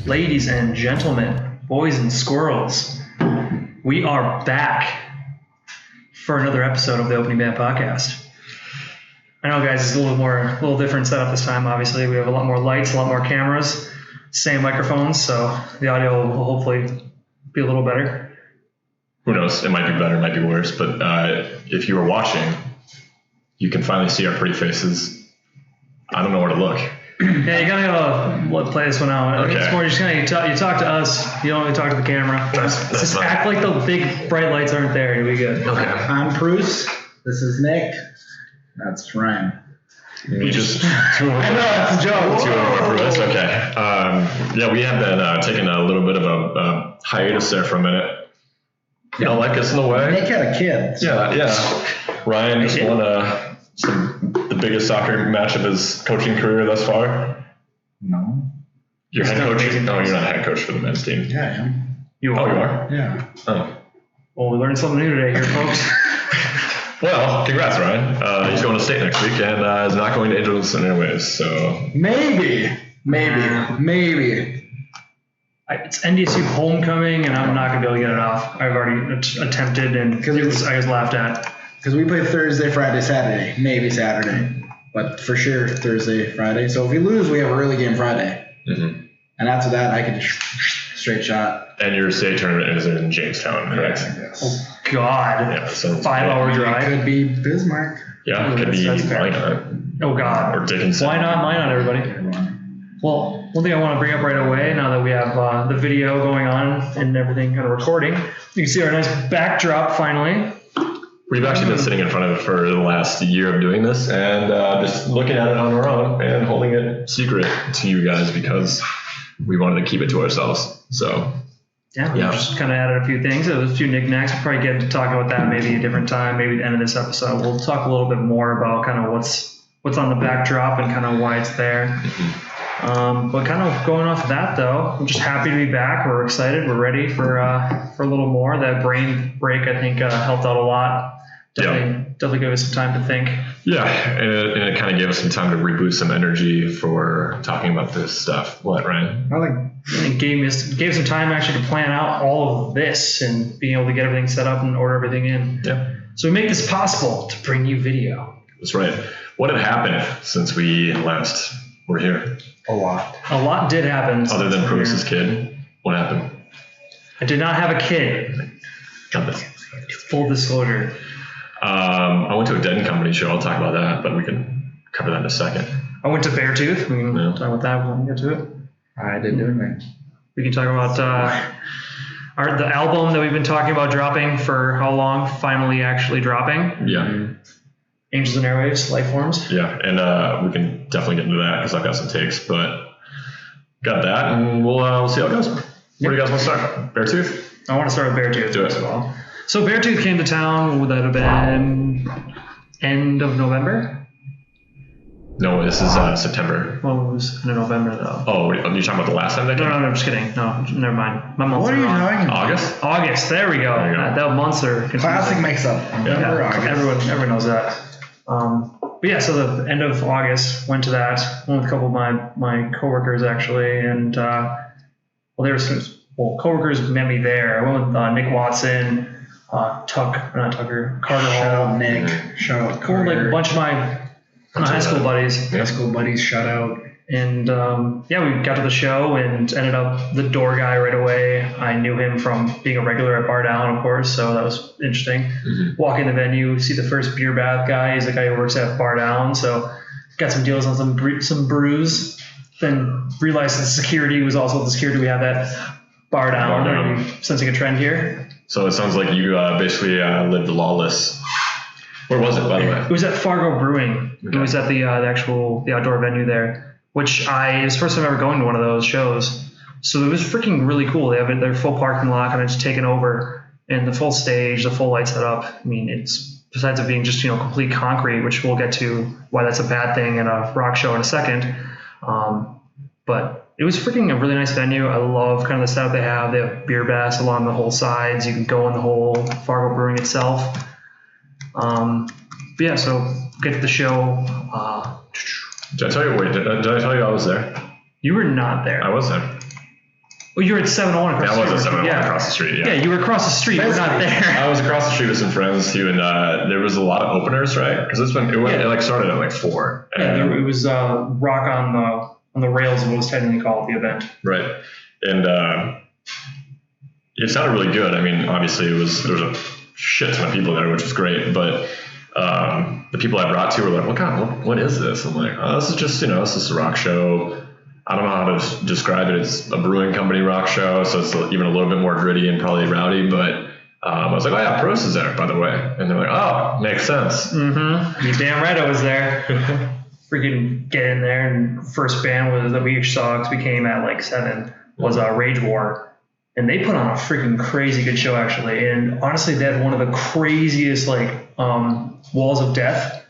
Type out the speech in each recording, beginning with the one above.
Ladies and gentlemen, boys and squirrels, we are back for another episode of the Opening Band Podcast. I know, guys, it's a little different setup this time. Obviously, we have a lot more lights, a lot more cameras, same microphones, so the audio will hopefully be a little better. Who knows? It might be better, it might be worse. But if you were watching, you can finally see our pretty faces. I don't know where to look. Yeah, you gotta play this one out. Okay. It's more just kind of you talk to us. You don't really talk to the camera. That's Just fine. act like the big bright lights aren't there. You'll be good. Okay. I'm Bruce. This is Nick. That's Ryan. We just I know it's a joke. two over for this. Okay. Yeah, we have been taking a little bit of a hiatus there for a minute. You don't like us in a way? Nick had a kid. Yeah. Ryan just won the biggest soccer match of his coaching career thus far. No. You're He's head done coach? amazing No, things. you're not head coach for the men's team. Yeah, I am. You Oh, are. you are? Yeah. Oh. Well, we learned something new today here, folks. Well, congrats, Ryan. He's going to state next week and is not going to Angels and Airwaves, so. Maybe. It's NDSU homecoming, and I'm not gonna be able to get it off. I've already attempted, and I was laughed at. Because we play Thursday, Friday, Saturday. Maybe Saturday. But for sure Thursday, Friday. So if we lose, we have a early game Friday. Mm-hmm. And after that, I can just straight shot. And your state tournament is in Jamestown, correct? Yes. Oh God, Yeah, so 5-hour It drive. could be Bismarck. Yeah, it could be That's fair. Minot Oh or God, Dickinson. why not? Why not, everybody? Everyone. Well, one thing I want to bring up right away, now that we have the video going on and everything kind of recording, you can see our nice backdrop finally. We've actually been sitting in front of it for the last year of doing this and just looking at it on our own and holding it secret to you guys because we wanted to keep it to ourselves. So, Yeah, we Yeah. just kind of added a few things. There was a few knickknacks. We'll probably get to talk about that maybe a different time, maybe at the end of this episode. We'll talk a little bit more about kind of what's on the backdrop and kind of why it's there. But kind of going off of that, though, I'm just happy to be back. We're excited. We're ready for a little more. That brain break, I think, helped out a lot. Definitely gave us some time to think. yeah, and it kind of gave us some time to reboot some energy for talking about this stuff. What, Ryan? Nothing. And it gave some time actually to plan out all of this and being able to get everything set up and order everything in. Yeah, So we make this possible to bring you video. that's right. What had happened since we last were here? A lot. A lot did happen. Other than since Bruce's we were here. kid? What happened? I did not have a kid. Got this. Full disclosure. I went to a Dead and Company show. I'll talk about that, but we can cover that in a second. I went to Beartooth. We can Yeah. talk about that when we get to it. I didn't do anything. We can talk about the album that we've been talking about dropping for how long, finally actually dropping. Yeah. Angels and Airwaves, Life Forms. Yeah, and we can definitely get into that because I've got some takes, but got that, and we'll see how it goes. Where do you guys want to start? Beartooth? I want to start with Beartooth Do it. first of all. So Beartooth came to town. Would that have been end of November? No, this is September. Well, it was end of November though. Oh, wait, are you talking about the last time they came? No, I'm just kidding. No, never mind. My months What are you wrong. talking about? August? August. There we go. There you go. That months are confusing. Classic mix-up. November, Yeah, August. everyone knows that. But yeah, so the end of August went to that. Went with a couple of my coworkers actually, and coworkers met me there. I went with Nick Watson, Carter Shout Hall, out Nick. Shout out cool, like Carter. a bunch of my high school buddies. High school buddies. Shout out. And we got to the show and ended up the door guy right away. I knew him from being a regular at Bar Down, of course, so that was interesting. Mm-hmm. Walk in the venue, see the first beer bath guy. He's the guy who works at Bar Down, so got some deals on some brews. Then realized that security was also the security we have at Bar Down. Bar Down. Are you sensing a trend here? So it sounds like you basically lived lawless. Where was it, by the way? It was at Fargo Brewing. Okay. It was at the outdoor venue there, which it was the first time ever going to one of those shows. So it was freaking really cool. They have their full parking lot kind of just taken over, and the full stage, the full light setup. I mean, it's besides it being just complete concrete, which we'll get to why that's a bad thing in a rock show in a second. But it was freaking a really nice venue. I love kind of the setup they have. They have beer baths along the whole sides. You can go in the whole Fargo Brewing itself. But yeah, so get to the show. Did I tell you? Wait, did I tell you I was there? You were not there. I was there. Oh, you were at 701 across I the was street. at 701 Yeah. across the street. Yeah, you were across the street. We're not there. I was across the street with some friends too, and there was a lot of openers, right? Because it like started at like 4. Yeah, it was rock on the rails, what was technically called the event. Right, and it sounded really good. I mean, obviously there was a shit ton of people there, which was great, but the people I brought to were like, what is this? I'm like, oh, this is just, this is a rock show. I don't know how to describe it. It's a brewing company rock show, so it's even a little bit more gritty and probably rowdy, but I was like, oh yeah, Prost is there, by the way. And they're like, oh, makes sense. Mm-hmm. You damn right I was there. Freaking get in there, and first band that we saw, because we came at like 7, was Rage War. And they put on a freaking crazy good show, actually. And honestly, they had one of the craziest walls of death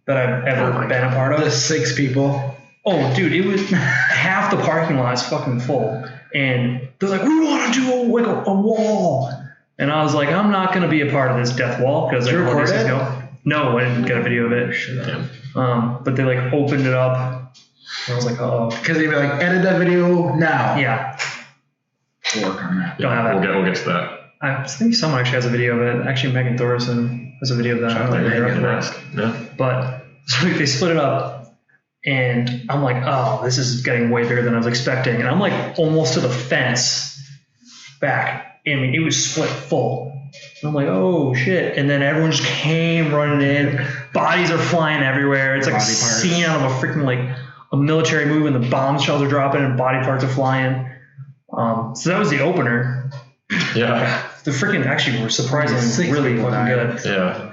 that I've ever been a part of. The 6 people. Oh, dude, it was half the parking lot is fucking full. And they're like, we want to do a wall. And I was like, I'm not going to be a part of this death wall. Because Did you record it? No, I didn't get a video of it. But they like opened it up. And I was like, oh. Because they'd be like, edit that video now. Yeah. Work on that. Don't have that. We'll get to that. I think someone actually has a video of it. Actually, Megan Thorson has a video of that. I don't know if you're up for that. Yeah. But so they split it up, and I'm like, oh, this is getting way bigger than I was expecting. And I'm like almost to the fence back. I mean, it was split full. And I'm like, oh shit. And then everyone just came running in. Bodies are flying everywhere. It's like a scene out of a freaking like a military movie, and the bomb shells are dropping and body parts are flying. So that was the opener. Yeah. The freaking actually were surprisingly really fucking good. Yeah.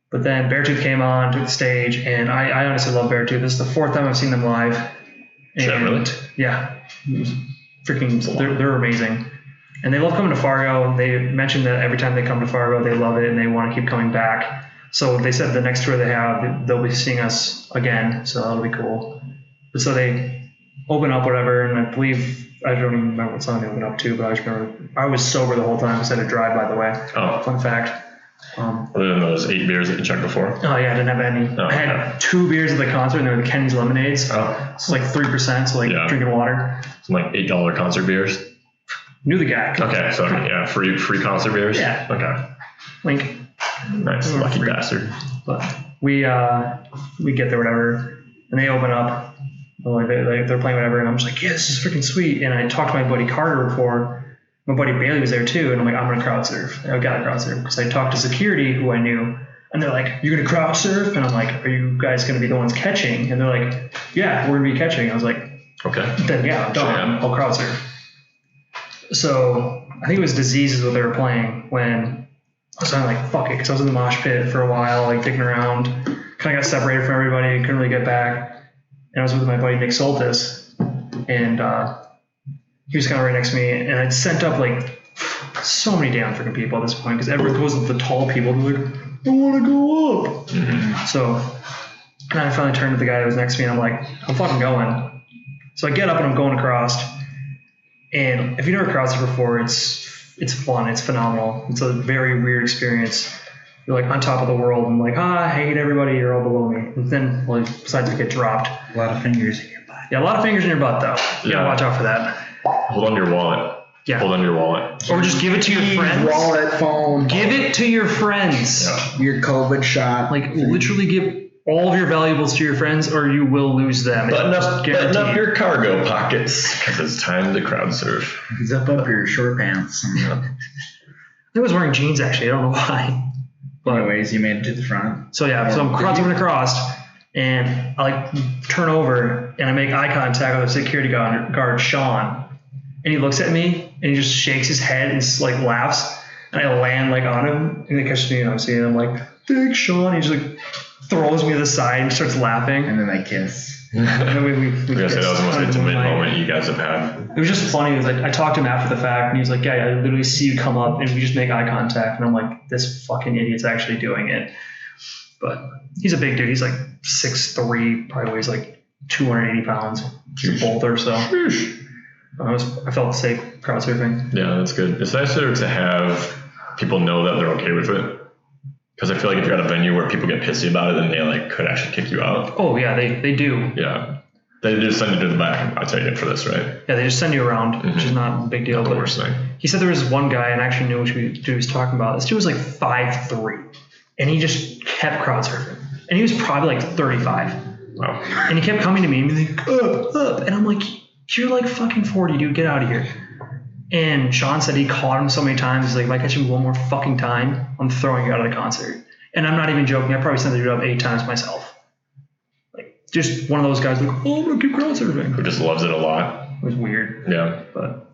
But then Beartooth came on, took the stage, and I honestly love Beartooth. This is the 4th time I've seen them live. Shit, really? Yeah. Freaking, they're amazing. And they love coming to Fargo. They mentioned that every time they come to Fargo, they love it and they want to keep coming back. So they said the next tour they have, they'll be seeing us again. So that'll be cool. But so they open up whatever, and I believe, I don't even remember what song they opened up to, but I just remember I was sober the whole time because I had to drive, by the way. Oh. Fun fact. Other than those 8 beers that you checked before? Oh, yeah, I didn't have any. Oh, I had 2 beers at the concert, and they were the Kenny's Lemonades. Oh. So like 3%, so like drinking water. Some like $8 concert beers? Knew the guy. Okay, so yeah, free concert beers? Yeah. Okay. Link. Nice, lucky bastard. But we get there, whatever, and they open up. Like they're playing whatever, and I'm just like, yeah, this is freaking sweet. And I talked to my buddy Carter before. My buddy Bailey was there too, and I'm like, I'm gonna crowd surf. I gotta crowd surf because I talked to security who I knew, and they're like, you're gonna crowd surf? And I'm like, are you guys gonna be the ones catching? And they're like, yeah, we're gonna be catching. I was like, okay. Then yeah, I'm done. I'll crowd surf. So I think it was Disease is what they were playing when I was kind of like, fuck it, because I was in the mosh pit for a while, like dicking around. Kind of got separated from everybody, couldn't really get back. And I was with my buddy Nick Soltis, and he was kind of right next to me, and I'd sent up like so many damn freaking people at this point, because everyone goes with the tall people. They're like, I want to go up. Mm-hmm. So, and I finally turned to the guy that was next to me, and I'm like, I'm fucking going. So I get up and I'm going across, and if you've never crossed it before, it's fun, it's phenomenal. It's a very weird experience. You're like on top of the world, and like, I hate everybody, you're all below me. And then, well, besides you get dropped. A lot of fingers in your butt. Yeah, a lot of fingers in your butt, though. You gotta watch out for that. Hold on to your wallet. Yeah. Hold on to your wallet. Or just give it to your friends. Wallet, phone. Give it to your friends. Yeah. Your COVID shot. Like, literally give all of your valuables to your friends, or you will lose them. Button up your cargo pockets, because it's time to crowd surf. Zip up your short pants. I was wearing jeans, actually. I don't know why. But anyways, you made it to the front. So yeah, so I'm crossing across, and I like turn over, and I make eye contact with the security guard, Sean, and he looks at me, and he just shakes his head and just like laughs, and I land like on him, and he catches me, and I'm seeing him like, thanks, Sean. He just like throws me to the side and starts laughing, and then they kiss. And then we I guess that was the most intimate moment you guys have had. It was just funny. It was like I talked to him after the fact, and he was like, "Yeah, I literally see you come up, and we just make eye contact." And I'm like, "This fucking idiot's actually doing it." But he's a big dude. He's like 6'3", probably weighs like 280 pounds. He's a boulder, so I felt safe crowd surfing. Yeah, that's good. It's nicer to have people know that they're okay with it. Because I feel like if you're at a venue where people get pissy about it, then they like could actually kick you out. Oh yeah, they do. Yeah. They just send you to the back, I take it, for this, right? Yeah, they just send you around, which is not a big deal. Not the But worst thing. he said there was one guy, and I actually knew which dude he was talking about. This dude was like 5'3", and he just kept crowd surfing. And he was probably like 35. Wow. And he kept coming to me and being like, up. And I'm like, you're like fucking 40, dude. Get out of here. And Sean said he caught him so many times. He's like, if I catch you one more fucking time, I'm throwing you out of the concert. And I'm not even joking. I probably sent the dude up 8 times myself. Like, just one of those guys like, oh, I'm going to keep crowd surfing. Who just loves it a lot. It was weird. Yeah. But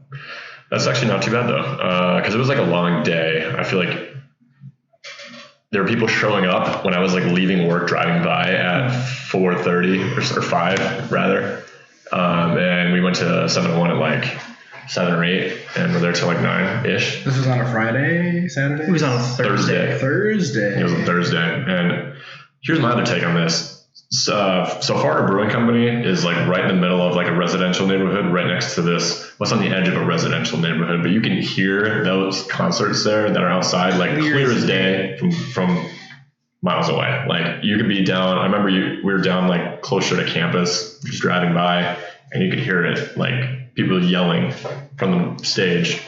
That's actually not too bad, though. Because it was like a long day. I feel like there were people showing up when I was like leaving work, driving by at 4:30 or 5 rather. And we went to 7-Eleven at like 7 or 8 and we're there till like 9-ish. This was on a Friday, Saturday? it was on a Thursday. Thursday. It was a Thursday. And here's my other take on this. So Fargo Brewing Company is like right in the middle of like a residential neighborhood right next to this, what's on the edge of a residential neighborhood, but you can hear those concerts there that are outside like clear as day from miles away. Like you could be down, I remember we were down like closer to campus, just driving by, and you could hear it, like people yelling from the stage.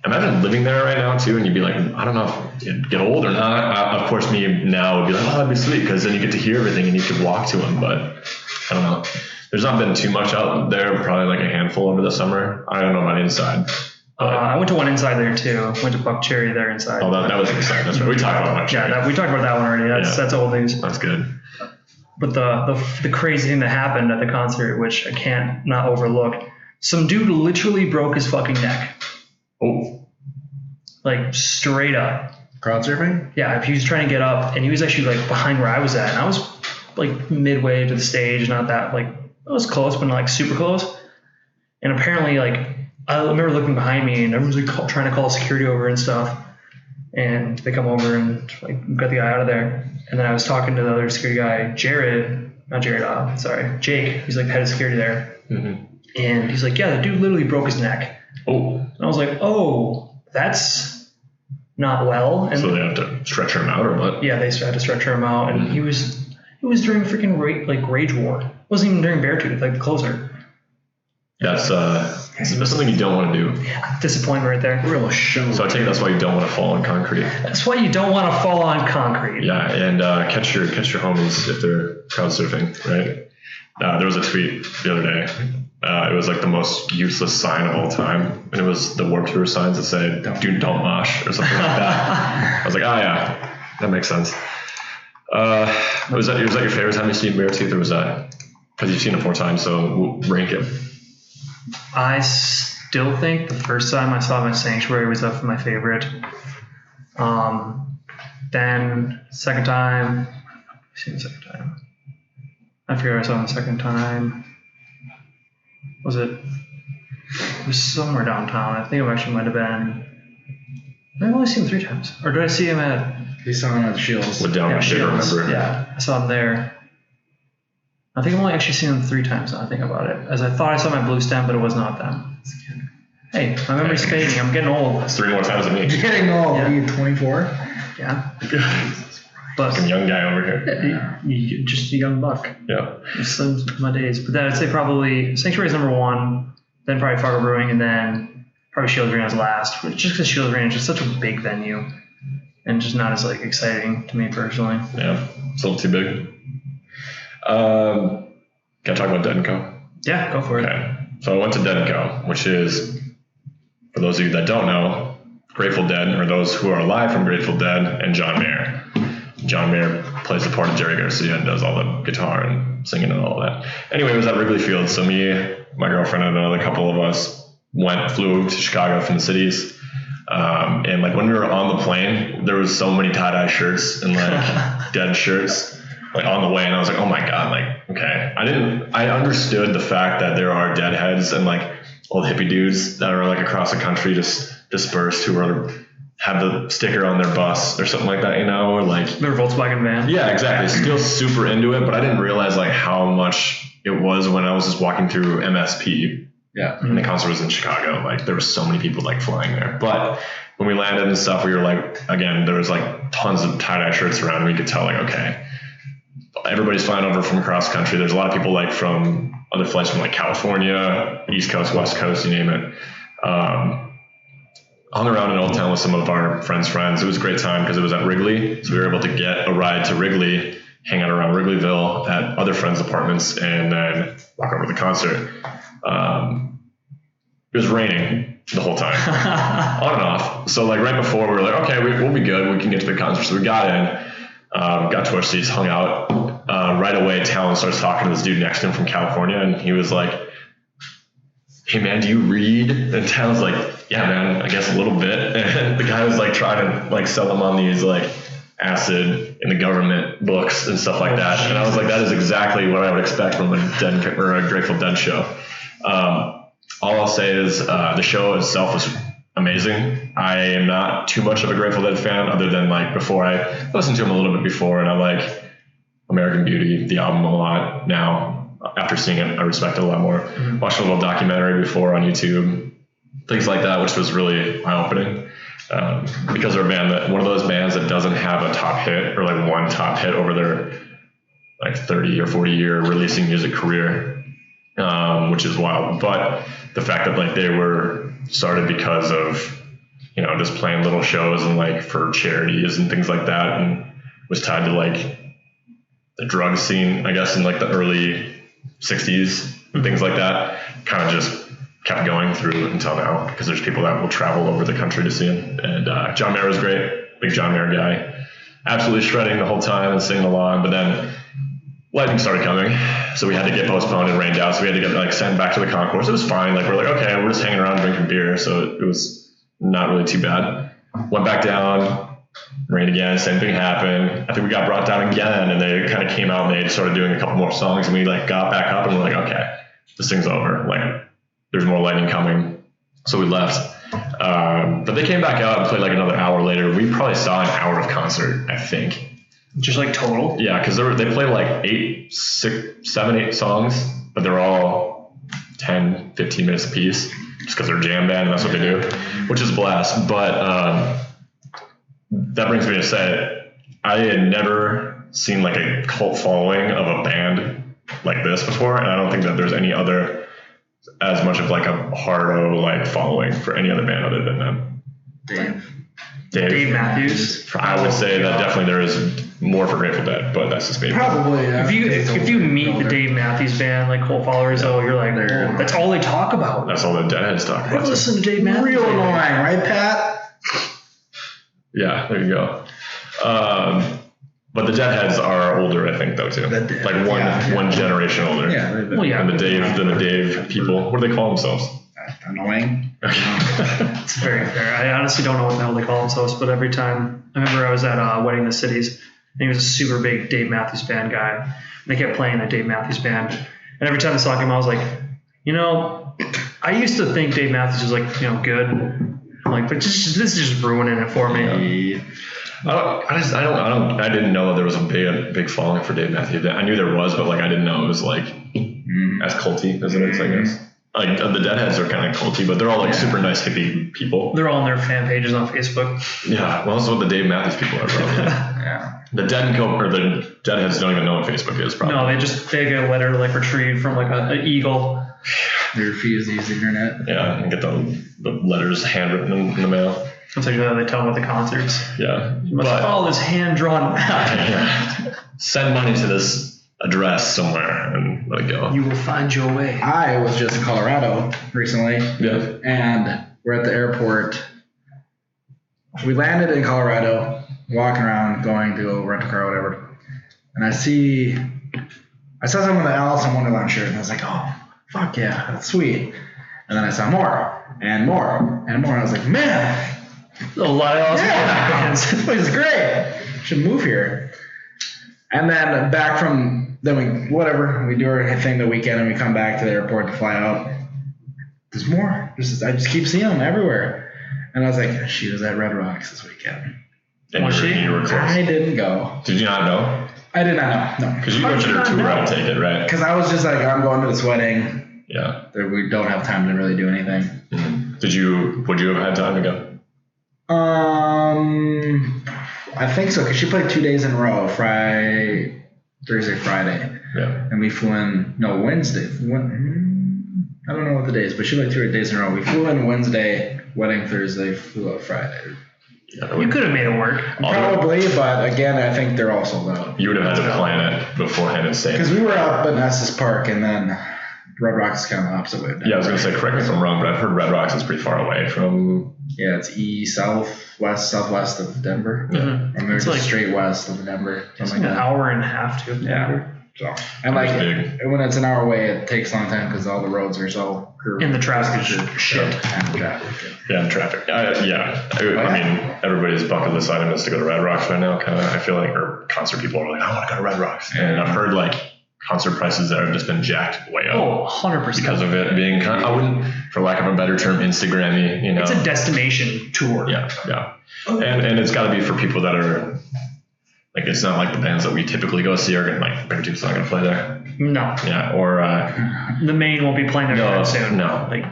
Imagine living there right now too, and you'd be like, I don't know if you'd get old or not. Of course, me now would be like, oh, that'd be sweet, because then you get to hear everything and you could walk to them. But I don't know. There's not been too much out there, probably like a handful over the summer. I don't know about inside. I went to one inside there too. Went to Buck Cherry there inside. Oh, that was inside. That's right. We talked about that. Yeah, we talked about that one already. That's old news. That's good. But the crazy thing that happened at the concert, which I can't not overlook, some dude literally broke his fucking neck. Oh. Like straight up. Crowd surfing? Yeah, he was trying to get up, and he was actually like behind where I was at, and I was like midway to the stage, not that like I was close, but not like super close. And apparently, like I remember looking behind me, and everyone's like trying to call security over and stuff. And they come over and like got the guy out of there. And then I was talking to the other security guy, Jake. He's like head of security there. Mm-hmm. And he's like, yeah, the dude literally broke his neck. Oh. And I was like, oh, that's not well. And So they have to stretch him out or what? yeah, they had to stretch him out. And it was during freaking Rage War. It wasn't even during Beartooth, like the closer. That's something you don't want to do. Yeah, disappointment right there. Real show. So I take it that's why you don't want to fall on concrete. That's why you don't want to fall on concrete. Yeah, and catch your homies if they're crowd surfing, right? There was a tweet the other day. It was like the most useless sign of all time, and it was the Warped Tour signs that said "Dude, don't mosh" or something like that. I was like, oh yeah, that makes sense. Was that your favorite time you've seen Beartooth, or was that because you've seen it 4 times? So rank it. I still think the first time I saw him at Sanctuary was definitely my favorite. Then second time, I forget where I saw him the second time. It was somewhere downtown. I think it actually might have been. I've only seen him 3 times. Or did I see him at? He saw him at the Shields. What down? I Shields. remember. Yeah, I saw him there. I think I've only actually seen him 3 times now I think about it. As I thought I saw him at Blue Stem, but it was not them. Hey, my memory's fading. I'm getting old. That's 3 more times than me. Getting old. Yeah. Are you 24? Yeah. But Fucking young guy over here. you're just a young buck. Yeah. Slim my days. But then I'd say probably Sanctuary's number 1, then probably Fargo Brewing, and then probably Shields Arena is last. But just because Shields Arena is just such a big venue and just not as like exciting to me personally. Yeah. It's a little too big. Can I talk about Dead & Co? Yeah, go for it. Okay. So I went to Dead & Co, which is, for those of you that don't know, Grateful Dead, or those who are alive from Grateful Dead, and John Mayer. John Mayer plays the part of Jerry Garcia and does all the guitar and singing and all that. Anyway, it was at Wrigley Field. So me, my girlfriend, and another couple of us flew to Chicago from the cities. And like when we were on the plane, there was so many tie-dye shirts and like Dead shirts like on the way, and I was like, oh my god, like okay. I understood the fact that there are Deadheads and like old hippie dudes that are like across the country just dispersed who have the sticker on their bus or something like that, you know, or like Their Volkswagen van. yeah, exactly. Still super into it, but I didn't realize like how much it was when I was just walking through MSP. Yeah. And the concert was in Chicago. Like there was so many people like flying there. But when we landed and stuff, we were like, again, there was like tons of tie-dye shirts around, and we could tell like, okay, everybody's flying over from across country. There's a lot of people like from other flights from like California, East Coast, West Coast, you name it. Hung around in Old Town with some of our friends. It was a great time because it was at Wrigley. So we were able to get a ride to Wrigley, hang out around Wrigleyville at other friends' apartments, and then walk over to the concert. It was raining the whole time, on and off. So like right before, we were like, okay, we'll be good. We can get to the concert. So we got in, got to our seats, hung out. Right away, Talon starts talking to this dude next to him from California, and he was like, hey man, do you read? And Talon's like, yeah man, I guess a little bit. And the guy was like trying to like sell him on these like acid in the government books and stuff like that. And I was like, that is exactly what I would expect from a Grateful Dead show. All I'll say is the show itself was amazing. I am not too much of a Grateful Dead fan, other than like before I listened to them a little bit before, and I like American Beauty, the album, a lot now. After seeing it, I respect it a lot more. Mm-hmm. Watched a little documentary before on YouTube, things like that, which was really eye-opening. Because they're a band that, one of those bands that doesn't have a top hit or like one top hit over their like 30 or 40 year releasing music career, which is wild. But the fact that like they were started because of, you know, just playing little shows and like for charities and things like that, and was tied to like the drug scene, I guess, in like the early 60s and things like that, kind of just kept going through until now, because there's people that will travel over the country to see him. And John Mayer was great, big John Mayer guy, absolutely shredding the whole time and singing along. But then lightning started coming, so we had to get postponed and rained out, so we had to get like sent back to the concourse. It was fine, like we're like, okay, we're just hanging around drinking beer, so it was not really too bad. Went back down, rained again, same thing happened. I think we got brought down again, and they kind of came out and they started doing a couple more songs, and we like got back up and we're like, okay, this thing's over, like there's more lightning coming, so we left. But they came back out and played like another hour later. We probably saw an hour of concert, I think. Just like total? Yeah, because they played like 7, 8 songs, but they're all 10, 15 minutes a piece, just because they're a jam band and that's what they do, which is a blast. But that brings me to say, I had never seen like a cult following of a band like this before, and I don't think that there's any other as much of like a hardo like following for any other band other than them. Dave Matthews. I would say that definitely there is more for Grateful Dead, but that's just maybe. Probably, yeah. If you meet the Dave Matthews band, like cult followers, though, you're like, oh, that's all they talk about. That's all the Deadheads talk about. Listen to Dave Matthews. Real annoying, right, Pat? Yeah, there you go. But the Deadheads are older, I think, though, too. Like one generation older. Yeah. Than the Dave people. What do they call themselves? Annoying. It's very fair. I honestly don't know what the hell they call themselves, but every time, I remember I was at Wedding the Cities, and he was a super big Dave Matthews Band guy. And they kept playing that Dave Matthews Band. And every time I saw him, I was like, you know, I used to think Dave Matthews was like, you know, good. I'm like, but this is just ruining it for me. I didn't know there was a big following for Dave Matthews. I knew there was, but like I didn't know it was like as culty as it is, I guess. Like the Deadheads are kind of culty, but they're all like super nice hippie people. They're all on their fan pages on Facebook. Yeah, well, that's what the Dave Matthews people are probably. Yeah. The Deadheads don't even know what Facebook is, probably. No, they get a letter like retrieved from like an eagle. They refuse to use the internet. Yeah, and get the letters handwritten in the mail. It's like they tell them at the concerts. Yeah. You must follow this hand-drawn map. Yeah. Send money to this address somewhere and let it go. You will find your way. I was just in Colorado recently. Yeah. And we're at the airport. We landed in Colorado, walking around, going to go rent a car or whatever. And I saw someone with an Alice in Wonderland shirt, and I was like, oh, fuck yeah, that's sweet. And then I saw more and more and more. And I was like, man, a lot of awesome bands. This place is great. Should move here. And then back from, we do our thing the weekend, and we come back to the airport to fly out. There's more. I just keep seeing them everywhere. And I was like, she was at Red Rocks this weekend. And you were close. I didn't go. Did you not know? I did not know. No. Because you went to their tour, I take it, right? Because I was just like, I'm going to this wedding. Yeah. We don't have time to really do anything. Mm-hmm. Would you have had time to go? I think so, because she played 2 days in a row, Thursday, Friday. Yeah. And we flew in, Wednesday. I don't know what the days, but she like 2 days in a row. We flew in Wednesday, wedding Thursday, flew out Friday. Yeah, You could have made it work. Probably, but again, I think they're all sold out. You would have had to plan it beforehand and stay. Because we were up at Estes Park, and then Red Rocks is kind of the opposite way of Yeah, I was going to say, correct me if I'm wrong, but I've heard Red Rocks is pretty far away from... Yeah, it's southwest of Denver. Mhm. Or maybe It's just like- straight west of Denver. It's Something like like an that. hour and a half to Denver. So, and like Big. when it's an hour away, it takes a long time because all the roads are so curved. And the traffic is shit. And the traffic. Yeah, and traffic. I mean, everybody's bucket list item is to go to Red Rocks right now. Kind of, I feel like, or concert people are like, I want to go to Red Rocks, and I've heard like concert prices there have just been jacked way up Oh, 100%. because of it being kind of, I wouldn't, for lack of a better term, Instagrammy. You know, It's a destination tour. yeah, and it's got to be for people that are like, it's not like the bands that we typically go see are gonna like Beartooth's not gonna play there. No. Yeah, or The Maine won't be playing there No, anytime soon. no. Like,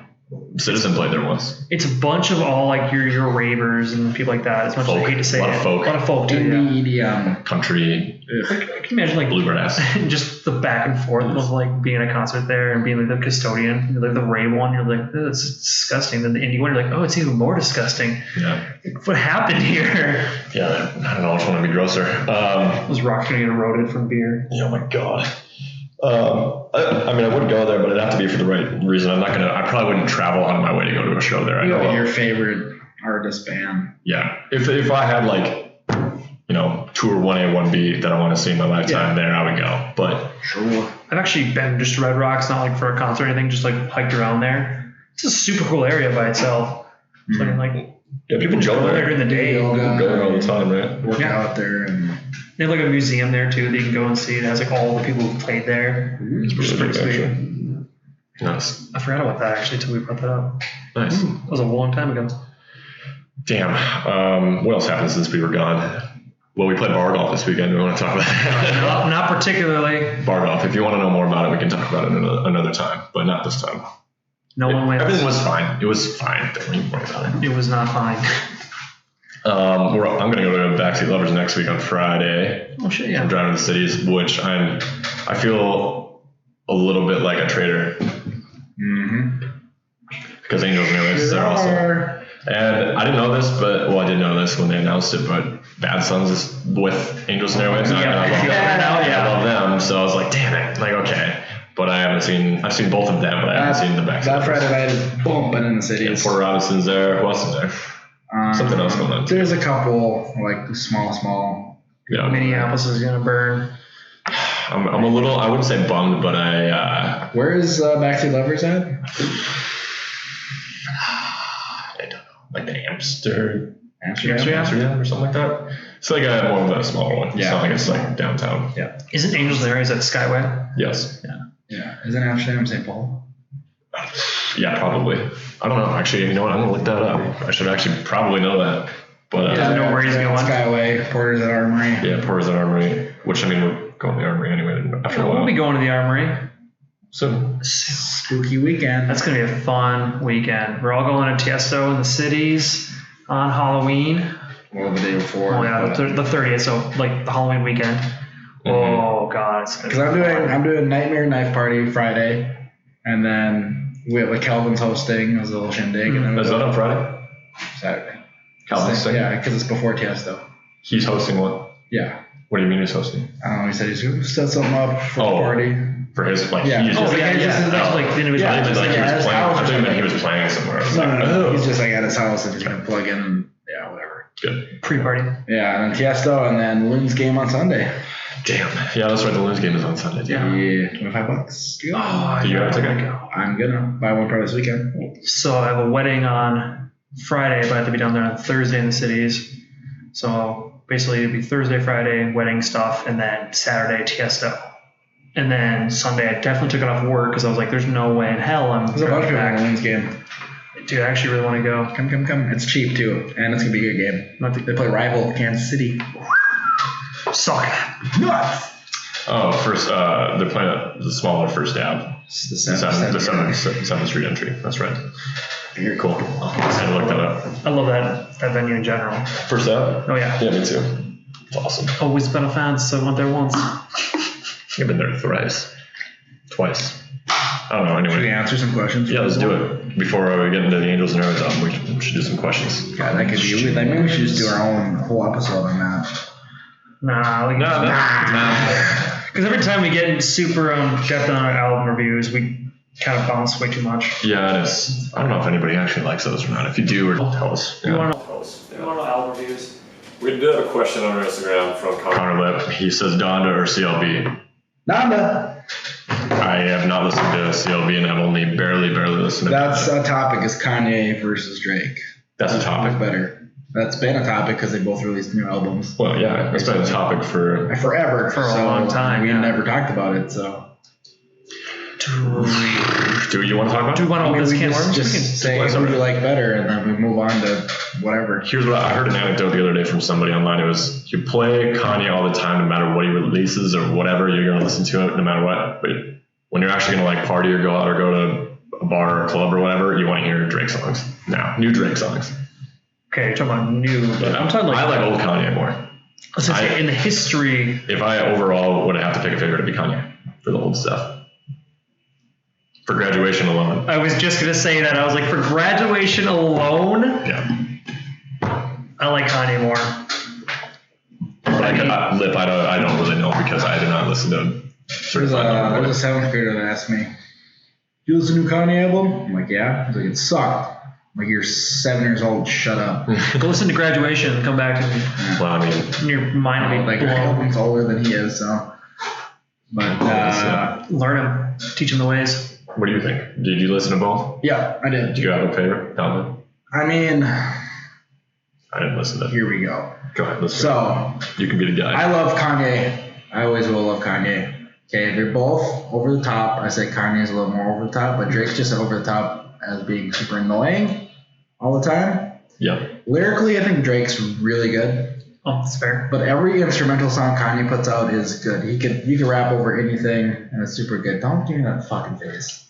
Citizen played there once. it's a bunch of all like your ravers and people like that. As much Folk. as I hate to say A lot it. of folk. A lot of folk too. Yeah. Indie, EDM. Country, Ugh. I can imagine like bluegrass. just the back and forth of like being at a concert there and being like the custodian. You're like the rave one, you're like, oh, it's disgusting. Then the indie one, you're like, oh, it's even more disgusting. Yeah, Like, what happened here? yeah. I don't know which one would be grosser. Was rock gonna get eroded from beer? Oh my god. I mean, I would go there, but it'd have to be for the right reason. I probably wouldn't travel on my way to go to a show there. I know. Your favorite artist band. Yeah. If I had like, tour 1A, 1B that I want to see in my lifetime, there I would go. But Sure. I've actually been just to Red Rocks, not like for a concert or anything, just like hiked around there. It's a super cool area by itself. So, I mean, like yeah, people just go go there there. during the day. Yoga. Go there all the time, right? Work Yeah. out there and They have like a museum there too that you can go and see. It has like all the people who played there. It's Which is really pretty good, sweet. actually. Nice. I forgot about that actually until we brought that up. Nice. That was a long time ago. Damn. What else happened since we were gone? Well, we played bar golf this weekend. We want to talk about that. Not particularly. Bar golf. If you want to know more about it, we can talk about it another time, but not this time. No one wins. Everything was fine. It was fine. Don't even worry about it. It was not fine. I'm going to go to Backseat Lovers next week on Friday. Oh shit, I'm yeah. driving to the cities, which I feel a little bit like a traitor because Angels and Airwaves is there also. And I didn't know this, I did know this when they announced it, but Bad Sons is with Angels and Airwaves. And Yeah, I love yeah. I love them, so I was like, damn it. Like, okay. But I've seen both of them, but I haven't seen the Backseat That Lovers. Friday night is bumping in the city. Yeah, Porter Robinson's there. Who else is there? Something else going on. There's a couple like small. Yeah. Minneapolis is gonna burn. I'm a little, I wouldn't say bummed, but Where is Backseat Lovers at? I don't know, like the Amsterdam Amsterdam. or something like that. It's like more of a smaller one. It's Yeah. not like it's like downtown. Isn't Angels and Airwaves at Skyway? Yes. Yeah. Isn't Amsterdam St. Paul? Yeah, probably. I don't know. Actually, you know what? I'm gonna look that up. I should actually probably know that. But Yeah. know where he's going. Skyway, Porter's at Armory. yeah, Porter's at Armory, which I mean we're going to the Armory anyway after a We'll while. be going to the Armory. So Spooky weekend. That's gonna be a fun weekend. We're all going to Tiesto in the cities on Halloween. Well, the day before. Oh yeah, the 30th. So like the Halloween weekend. Oh god, it's gonna be Because I'm doing Nightmare Knife Party Friday, and then we have like Calvin's hosting. It was a little shindig, and then is that on Friday? Saturday. Calvin's thing? Yeah, because it's before Tiesto. He's hosting what? Yeah. What do you mean he's hosting? I don't know. He said he's going to set something up for the party. For his like Yeah. he's Oh just yeah, Like, yeah. just- That's like the individual. Yeah, I just thought like he at was his playing. I house or thought he meant he something. was playing somewhere. I was No, like, no, no. oh, He's just like at his house and he's going to plug in and yeah, whatever. good. Pre-party. Yeah, and then Tiesto, and then Loon's game on Sunday. Damn. Yeah, that's right. The Loons game is on Sunday. Yeah. Yeah, $25. Oh, Do you have a ticket? I'm gonna buy one part this weekend. So I have a wedding on Friday, but I have to be down there on Thursday in the cities. So basically it'd be Thursday, Friday, wedding stuff, and then Saturday, Tiesto. And then Sunday, I definitely took it off work because I was like, there's no way in hell I'm There's a bunch of people in back. the Loon's game. Dude, I actually really want to go. Come. It's cheap too, and it's gonna be a good game. Not They to play rival Kansas City. suck. Nuts. Oh, first they're playing the smaller First Ave. It's the The seventh. 7th Street entry. That's right. Very cool. I had to look that up. I love that venue in general. First Ave? Oh yeah. Yeah, me too. It's awesome. Always been a fan, so I went there once. I've been there twice. I don't know. Should we Anyway, answer some questions? yeah, let's do it before we get into the Angels and Arrows album. We should do some questions. Yeah, that could be. Like, maybe we should just do our own whole episode on that. Nah, like, No. because every time we get super depth on our album reviews, we kind of bounce way too much. Yeah, it's. I don't know if anybody actually likes those or not. If you do, or tell us. You Yeah. want to know album reviews? We did have a question on our Instagram from Connor Lip. He says Donda or CLB. Nanda. I have not listened to CLB and I've only barely listened to That's Donda. a topic. Is Kanye versus Drake? That's a Who's topic. better? That's been a topic because they both released new albums. Well, yeah, it's been a topic for. Forever. For a so long time, We yeah. never talked about it, so. Do you want to talk about? Do we want to open this we can of worms? just We can- say What's who up? you like better, and then we move on to whatever. Here's what I heard an anecdote the other day from somebody online. It was you play Kanye all the time, no matter what he releases or whatever, you're gonna listen to it no matter what. But when you're actually gonna like party or go out or go to a bar or a club or whatever, you want to hear Drake songs now, new Drake songs. Okay, you're talking about new, but I'm talking like I like old Kanye more. let's just say in the history. If I overall would have to pick a favorite, it'd be Kanye for the old stuff. For graduation alone. I was just gonna say that. I was like, for graduation alone, Yeah. I like Kanye more. But I don't really know because I did not listen to There's Certified Lover Boy. a seventh grader that asked me, "You listen to new Kanye album?" I'm like, "Yeah." He's like, "It sucked." I'm like, "You're 7 years old. Shut up." Go listen to Graduation and come back and Well, I mean, your mind will be Like, our blown. album's older than he is, so. But Learn him, teach him the ways. what do you think? Did you listen to both? yeah, I did. Do you have a favorite album? I mean, I didn't listen to it. here we go. Go ahead, listen. So, You can be the guy. I love Kanye. I always will love Kanye. Okay, they're both over the top. I say Kanye's a little more over the top, but Drake's just over the top as being super annoying all the time. Yeah. Lyrically, I think Drake's really good, Oh, that's fair. but every instrumental song Kanye puts out is good. You can rap over anything, and it's super good. Don't give me that fucking face.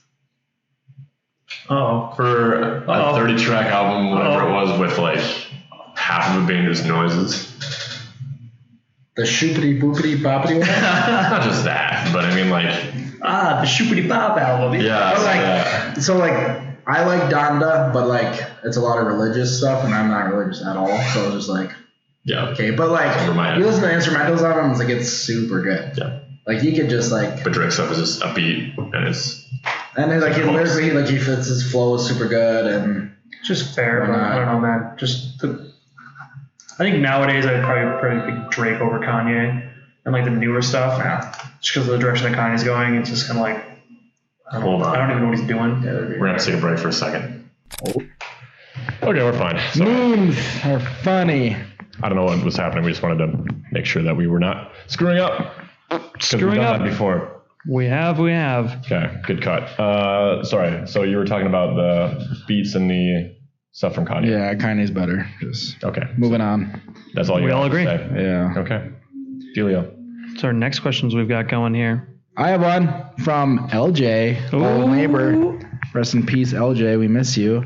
Oh, For a Uh-oh. 30 track album, whatever Uh-oh. it was, with like half of it being just noises. The shoopity boopity boppity one. Not just that, but I mean like, the Shoopity Bop album. yeah. Oh, like- yeah. So like, I like Donda, but like, it's a lot of religious stuff, and I'm not religious at all. So it's just like, Yeah. okay, but like, Over my head. you listen to instrumentals on them, it's like it's super good. Yeah. Like you could just like, But Drake stuff is just upbeat and it's and then like he Close. lyrically, like he fits his flow is super good, and Just fair, Why but not? I don't know, man. I think nowadays I'd probably pick Drake over Kanye and like the newer stuff. yeah, Just because of the direction that Kanye's going, it's just kind of like, Hold on. I don't even know what he's doing. we're gonna have to take a break for a second. Okay, we're fine. So memes are funny. I don't know what was happening. We just wanted to make sure that we were not screwing up. 'Cause we've Screwing done up. that before. We have. Okay, good cut. Sorry. So you were talking about the beats and the stuff from Kanye. Yeah, Kanye's better. Just Okay. moving on. That's all you We have all to agree. say. Yeah. Okay. Dealio. So our next questions we've got going here. I have one from LJ, old neighbor. Rest in peace, LJ. We miss you.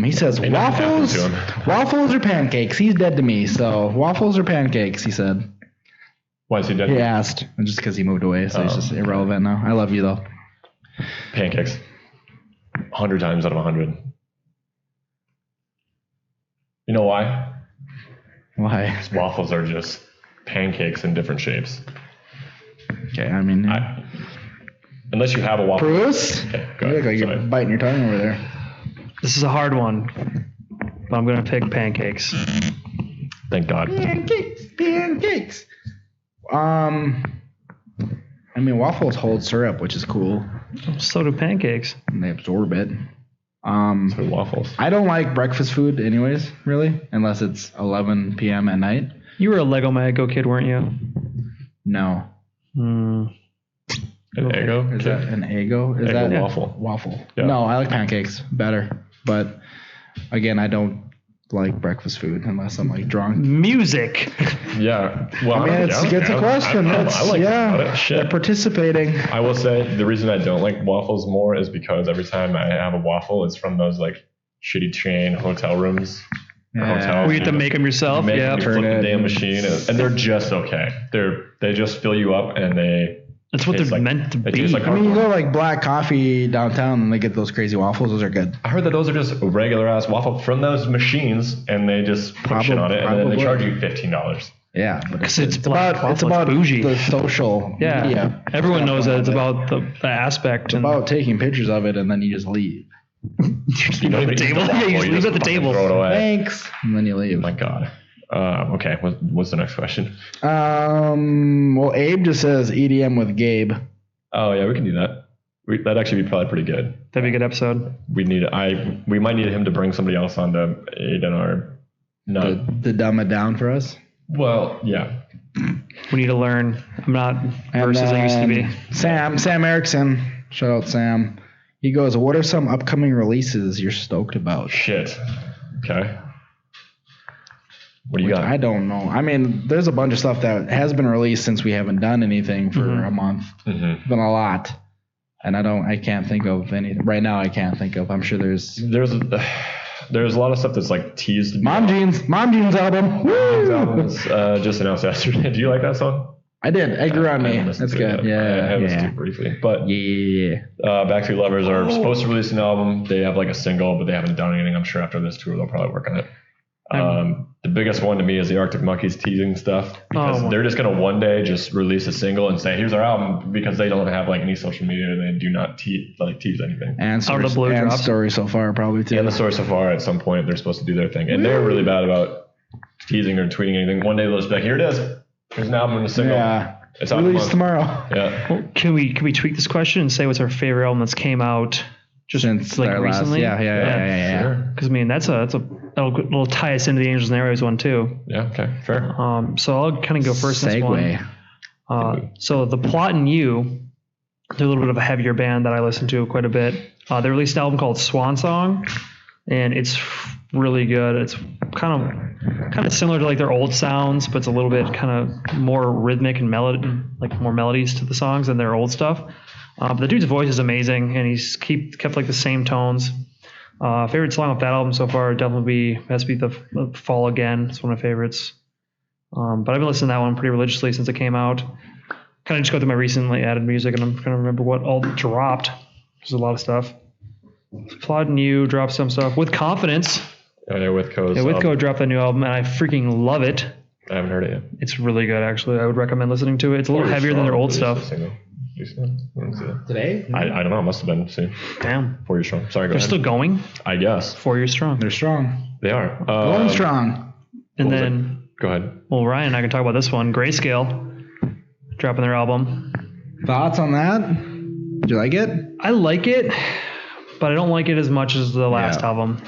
He says Ain't nothing happened waffles, to him. waffles or pancakes. He's dead to me. So waffles or pancakes? He said. Why is he dead? He asked just because he moved away, so he's Oh. just irrelevant now. I love you though. Pancakes. 100 times out of 100. You know why? Why? Waffles are just pancakes in different shapes. Okay, I mean, Unless you have a waffle. Bruce, Okay, go you look ahead. like you're Sorry. biting your tongue over there. This is a hard one, but I'm gonna pick pancakes. Thank God. Pancakes. I mean, waffles hold syrup, which is cool, So do pancakes. and they absorb it. So waffles. I don't like breakfast food, anyways, really, unless it's 11 p.m. at night. You were a Lego Maggo kid, weren't you? No. Hmm. An Eggo? Is that an Eggo? Is Eggo that waffle. Waffle. Yeah. No, I like pancakes better, but again, I don't like breakfast food unless I'm like drunk. Music. Yeah. Well, I mean, it's a question. I like yeah, it. Shit. they're participating. I will say the reason I don't like waffles more is because every time I have a waffle, it's from those like shitty chain hotel rooms. Or hotels. We have to make them yourself. Make Yeah. them flip the damn machine, and they're just okay. They just fill you up, and That's what Tastes they're like- meant to it be. tastes like I mean, you hardcore. go like Black Coffee downtown and they get those crazy waffles. Those are good. I heard that those are just regular ass waffle from those machines, and they just put shit on it, and then they charge you $15. Yeah, but 'Cause it's Black about Waffle, it's bougie. the social Yeah, media. everyone knows that it's It's about the aspect and about taking pictures of it and then you just leave. you know, the table. Yeah, you just leave it at the table. Throw it away. Thanks, and then you Oh leave. my god. Okay, what's the next question? Well, Abe just says EDM with Gabe. Oh yeah, we can do that. That'd actually be probably pretty good. That'd be a good episode. We might need him to bring somebody else on to aid in our. No. To dumb it down for us. Well, yeah. We need to learn. I'm not versed as I used to be. Sam Erickson. Shout out Sam. He goes, what are some upcoming releases you're stoked about? Shit. Okay. What do you Which got? I don't know. I mean, there's a bunch of stuff that has been released since we haven't done anything for a month. Mm-hmm. It's been a lot. And I can't think of anything. Right now, I can't think of. I'm sure there's. There's a lot of stuff that's like teased. Mom Jeans album. Jeans Woo! album was just announced yesterday. Do you like that song? I did. It grew on I me. haven't listened That's to it good. yet. I have listened to Yeah. it briefly. But Yeah. Backstreet Lovers are supposed to release an album. They have like a single, but they haven't done anything. I'm sure after this tour, they'll probably work on it. The biggest one to me is the Arctic Monkeys teasing stuff, because they're just going to one day just release a single and say, here's our album, because they don't have like any social media. They do not tease anything. And Out of the blue drops. story so far, probably too. And the Story So Far, at some point, they're supposed to do their thing. And they're really bad about teasing or tweeting anything. One day they'll just be like, here it is. Here's an album and a single. Yeah. It's out in a Release month. tomorrow. Yeah. Well, can we tweak this question and say what's our favorite album that's came out just Since like our last- recently? Yeah. Sure. Because I mean that'll tie us into the Angels and Airwaves one too. Yeah. Okay. Fair. So I'll kind of go first. in this one. Segue. So the Plot and You, they're a little bit of a heavier band that I listen to quite a bit. They released an album called Swan Song, and it's really good. It's kind of similar to like their old sounds, but it's a little bit kind of more rhythmic and like more melodies to the songs than their old stuff. But the dude's voice is amazing, and he's kept like the same tones. Favorite song off that album so far definitely has to be the Fall Again. It's one of my favorites. But I've been listening to that one pretty religiously since it came out. Kind of just go through my recently added music, and I'm trying to remember what all dropped. There's a lot of stuff. Plot and You dropped some stuff. With Confidence. Oh, yeah, Withco's. Yeah, Withco dropped a new album, and I freaking love it. I haven't heard it yet. It's really good, actually. I would recommend listening to it. It's a little heavier than their old stuff. Today? I don't know. It must have been soon. Damn. 4 years strong. Sorry, go They're ahead. still going. I guess 4 years strong. They're strong. they are. Going strong. And what was then, Go ahead. well, Ryan and I can talk about this one. Grayscale dropping their album. Thoughts on that? Do you like it? I like it, but I don't like it as much as the last Yeah. album.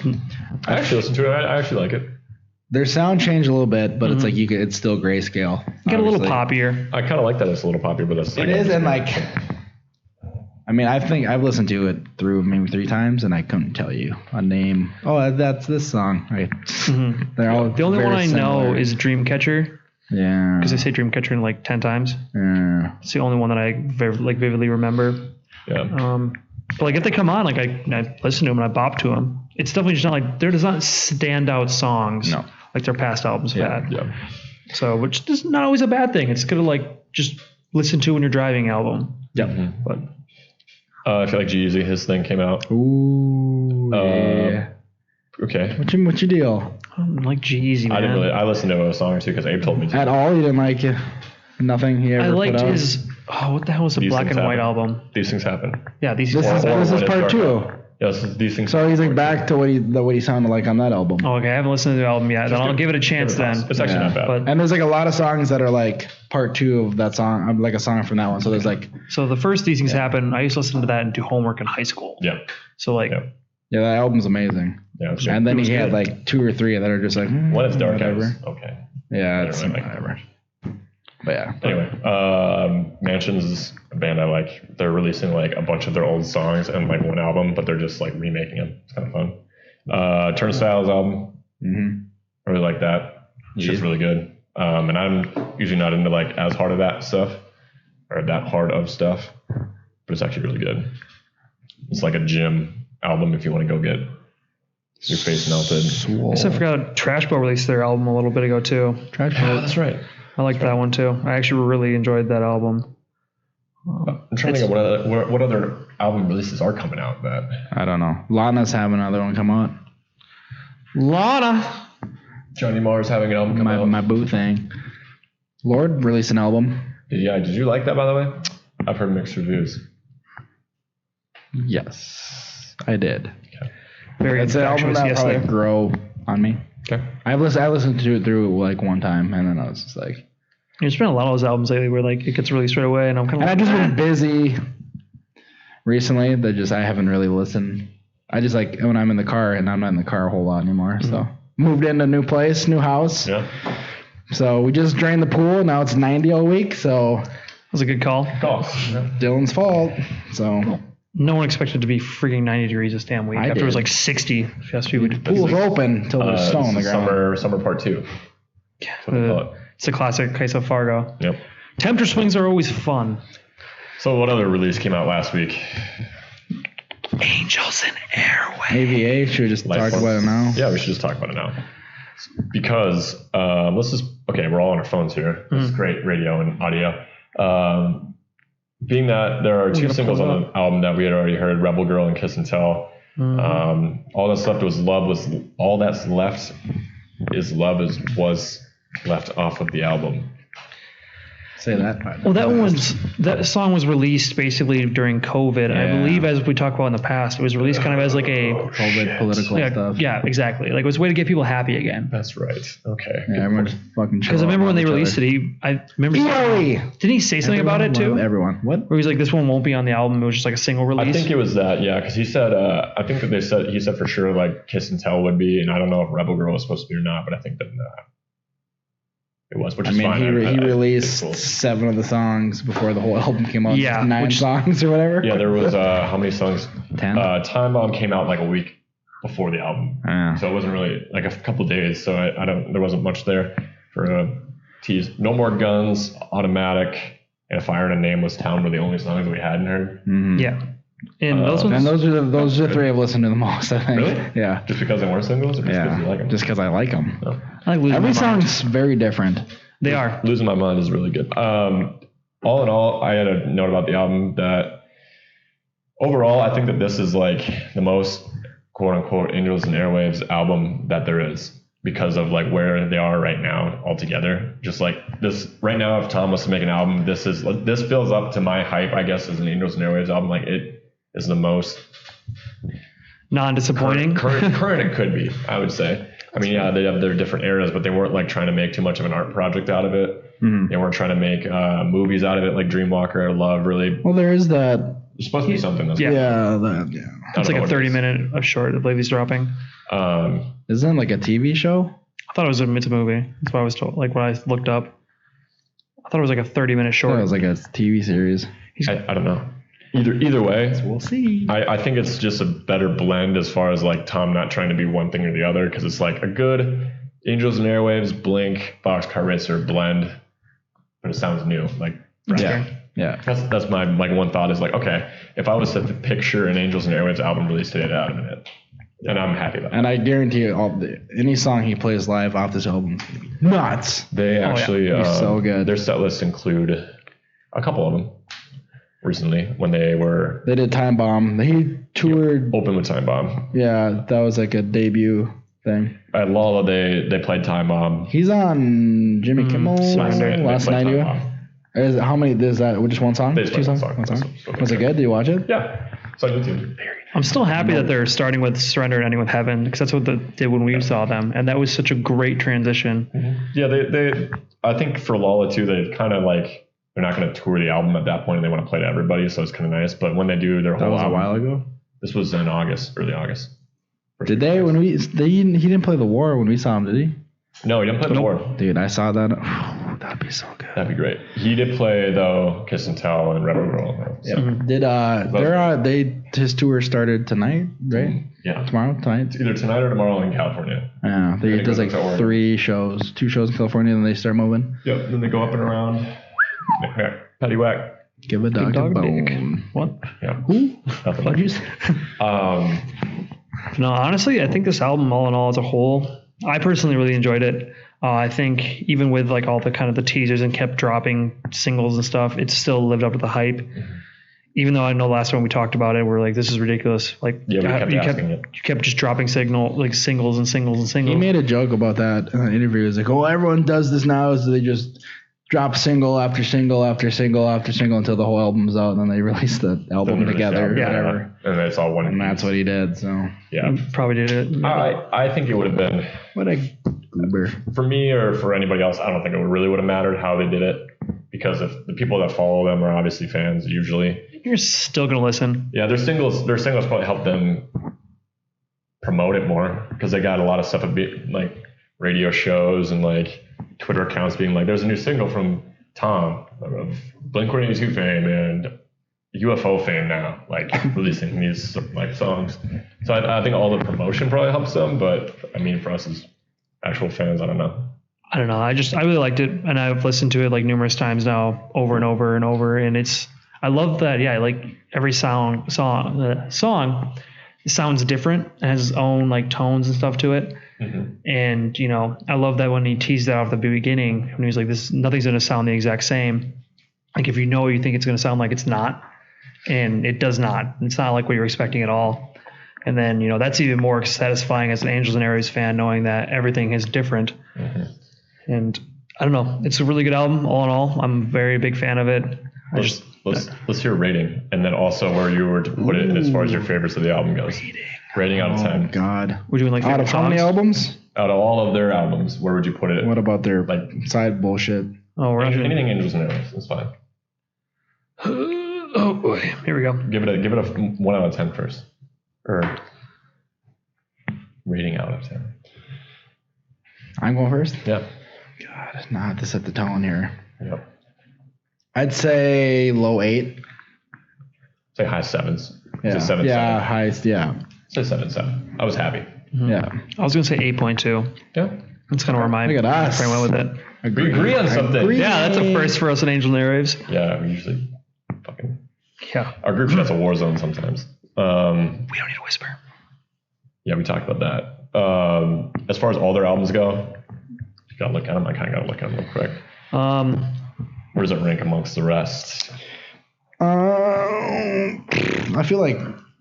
I actually listened to it. I actually like it. Their sound changed a little bit, but it's like it's still grayscale. Get a little obviously. poppier. I kind of like that it's a little popular, but that's It is, and like, I mean, I think I've listened to it through maybe 3 times, and I couldn't tell you a name. Oh, that's this song, right? They're all The only very one I know similar. is Dreamcatcher, Yeah. because they say Dreamcatcher in like 10 times. Yeah. It's the only one that I vividly remember. Yeah. But like if they come on, like I listen to them and I bop to them. It's definitely just not like they're just not standout songs. No. Like their past albums have had. Yeah. So which is not always a bad thing. It's good to like just listen to when you're driving album. Yep. But I feel like G-Eazy, his thing came out. Ooh. Yeah. Okay. What's your deal? I don't like G-Eazy, man. I didn't really. I listened to a song or two because Abe told me to. At all? You didn't like it? Nothing he ever I liked put out? his what the hell was the These black Things and white Happen. album? These things happen. Yeah, these This is Or this is when part it's 2. dark. Yes, these things. So he's like back to what he sounded like on that album. Oh, okay, I haven't listened to the album yet. Then I'll give it a chance then. It's actually Yeah. not bad. But And there's like a lot of songs that are like part 2 of that song, like a song from that one. So there's like, so the first These Things Happen, I used to listen to that and do homework in high school. yeah. So like Yeah. yeah, that album's amazing. Yeah. It's And then was he had good. like 2 or 3 that are just like, when it's dark, whatever. it's okay. Yeah, I it's don't really like whatever. But yeah. Anyway, Mansions is a band I like. They're releasing like a bunch of their old songs and like one album, but they're just like remaking them. It's kind of fun. Turnstiles album, Mm-hmm. I really like that. It's just really good. And I'm usually not into like as hard of that stuff or that hard of stuff, but it's actually really good. It's like a gym album if you want to go get your face melted. I guess I forgot Trash Boat released their album a little bit ago too. Trash Yeah, Boat. that's right. I like that one too. I actually really enjoyed that album. I'm trying to think of what other album releases are coming out that. I don't know. Lana's having another one come out. Lana. Johnny Marr's having an album come out. My boo thing. Lord released an album. Yeah, did you like that, by the way? I've heard mixed reviews. Yes, I did. Okay. Very It's an album infectious. that Yes, probably there. grow on me. Okay. I listened to it through like one time, and then I was just like, There's been a lot of those albums lately where like it gets released right away, and I'm kind of. and I've just been busy recently that I haven't really listened. I just like when I'm in the car, and I'm not in the car a whole lot anymore. So moved into a new place, new house. Yeah. So we just drained the pool. Now it's 90 all week. So That was a good call. Cool. Dylan's fault. So No one expected it to be freaking 90 degrees this damn week. I After it was did. like 60 last few weeks. pool's open till there's snow on the this is ground. Summer part 2. That's what they call it. It's a classic case of Fargo. Yep. Tempter swings are always fun. So what other release came out last week? Angels in Airway. AVA, should we just talk about it now? Yeah, we should just talk about it now. Because we're all on our phones here. This is great radio and audio. Being that there are 2 gonna singles pull it on the album that we had already heard, Rebel Girl and Kiss and Tell. All that's left was love. All that's left is love was left off of the album. Say that part. Well, that song was released basically during COVID. And I Yeah. believe, as we talked about in the past, it was released kind of as like a COVID political stuff. yeah, exactly. Like it was a way to get people happy again. That's right. Okay. Yeah, everyone just fucking. Because I remember when they released it, I remember. Didn't he say something about it too? Everyone. What? Where he's like, this one won't be on the album. It was just like a single I release. think it was that, yeah, because he said, I think that he said for sure like Kiss and Tell would be, and I don't know if Rebel Girl was supposed to be or not, but I think that it was, which I is mean, fine. he It's released cool. 7 of the songs before the whole album came out. Yeah, 9 songs or whatever. Yeah, there was how many songs? 10. Time Bomb came out like a week before the album, Yeah. so it wasn't really like a couple days. So I don't. There wasn't much there for a tease. No More Guns, Automatic, and A Fire and a Nameless Town were the only songs that we hadn't heard. Mhm. Yeah. And those ones. And those are the 3 I've listened to the most. I think. Really? Yeah. Just because they weren't singles, or just because you like them? Just because I like them. No. I like Losing Every My Mind. song's very different. They are. Losing My Mind is really good. All in all, I had a note about the album that overall, I think that this is like the most quote unquote Angels and Airwaves album that there is because of like where they are right now altogether. Just like this right now, if Tom was to make an album, this fills up to my hype, I guess, as an Angels and Airwaves album. Like it is the most Non-disappointing. current it could be, I would say. I mean, yeah, they have their different eras, but they weren't like trying to make too much of an art project out of it. Mhm. They weren't trying to make movies out of it, like Dreamwalker or Love. Really, Well, there is that. there's supposed to be something. That's Yeah. Yeah. I It's don't like know a what it 30-minute of short I believe he's dropping. Isn't it like a TV show? I thought it's a movie. That's what I was told. Like when I looked up, I thought it was like a 30-minute I short. thought it was like a TV series. I don't know. Either way, We'll see. I think it's just a better blend as far as like Tom not trying to be one thing or the other, because it's like a good Angels and Airwaves, Blink, Boxcar Racer blend, but it sounds new. Like Yeah. Yeah. that's my like one thought is like, okay, if I was to picture an Angels and Airwaves album release today, that would have been it, and I'm happy about it. And I guarantee you, any song he plays live off this album is gonna be nuts. They actually He's so good. Their set lists include a couple of them recently when they were They did Time Bomb. He toured. open with Time Bomb. Yeah, that was like a debut thing. At Lolla, they played Time Bomb. He's on Jimmy Kimmel Slander. last night. How many is that? Just one song? They just 2 played one songs? song. One song. Was it good? Did you watch it? Yeah, so I did too. I'm still happy that they're starting with Surrender and ending with Heaven, because that's what they did when we saw them, and that was such a great transition. Yeah, they I think for Lolla too, they kind of like they're not going to tour the album at that point, and they want to play to everybody, so it's kind of nice. But when they do their That whole was a album, while ago. this was in August, early August. Did they? He didn't play The War when we saw him, did he? No, he didn't play the War. Dude, I saw that. That'd be so good. That'd be great. He did play though Kiss and Tell and Rebel Girl. So, Did his tour started tonight, right? yeah, Tonight. it's either tonight or tomorrow in California. Yeah, he Then he does goes like up to Oregon. 3 shows, 2 shows in California, and then they start moving. Yep. Then they go up and around. Patty whack. Give a dog a dog bone. dick. What? Yeah. Who? Nothing. What'd you say? No, honestly, I think this album, all in all, as a whole, I personally really enjoyed it. I think even with like all the kind of the teasers and kept dropping singles and stuff, it still lived up to the hype. Even though I know last time we talked about it, we're like, this is ridiculous. Like, Yeah, we kept asking it. you kept just dropping singles and singles and singles. He made a joke about that in an interview. He was like, "Oh, everyone does this now. Is they just drop single after single after single after single until the whole album's out, and then they release the album together, or whatever." And it's all one. And that's what he did. So Yeah. Probably did it. I think it would have been, what a goober. for me or for anybody else, I don't think it really would have mattered how they did it, because if the people that follow them are obviously fans usually. You're still gonna listen. Yeah, their singles probably help them promote it more, because they got a lot of stuff like radio shows and like Twitter accounts being like, there's a new single from Tom of Blink-182 fame and UFO fame now, like releasing these like songs. So I think all the promotion probably helps them, but I mean for us as actual fans, I don't know. I don't know. I really liked it, and I've listened to it like numerous times now, over and over and over. And I love that. Yeah, like every song sounds different, and has its own like tones and stuff to it. Mm-hmm. And I love that when he teased that off the beginning, when he was like, nothing's going to sound the exact same. Like if you think it's going to sound like, it's not, and it does not. It's not like what you're expecting at all. And then that's even more satisfying as an Angels and Airwaves fan, knowing that everything is different. Mm-hmm. And I don't know, it's a really good album all in all. I'm a very big fan of it. Let's hear rating, and then also where you were to put it as far as your favorites of the album goes. Rating out of 10. Oh God. We're doing like Out of how many albums? Out of all of their albums, where would you put it? What about their Like side bullshit? Oh, we're anything Angels and Airwaves, that's fine. Oh boy, here we go. Give it a 1 out of 10 first, or rating out of 10. I'm going first. Yeah. God, not to set the tone here. Yep. I'd say low 8. Say high 7s. Yeah. Say 7. Yeah. Highest. Yeah. Say 7. I was happy. Mm-hmm. Yeah. I was gonna say 8.2. Yeah. That's kind of where my Look at us. friend went with it. We agree on something. Agree. Yeah, that's a first for us in Angels and Airwaves. Yeah, we usually fucking. Yeah. Our group chat's a war zone sometimes. We don't need to whisper. Yeah, we talked about that. As far as all their albums go, you gotta look at them. I kind of gotta look at them real quick. Where does it rank amongst the rest? I feel like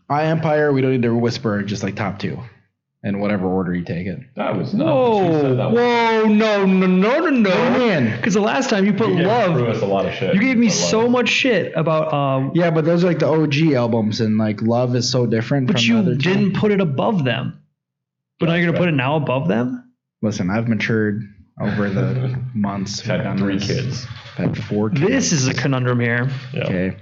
Empire, we don't need to whisper, just like top 2 in whatever order you take it. That was not what you said. That was. No, man. Because the last time you put You gave Love, Bruce a lot of shit. you gave me But so Love. much shit about. Yeah, but those are like the OG albums, and like Love is so different. But from you the other two. didn't put it above them. But now you're gonna put it now above them? Listen, I've matured over the months. He's had 3 kids. I've had 4 kids. This is a conundrum here. Yeah. Okay.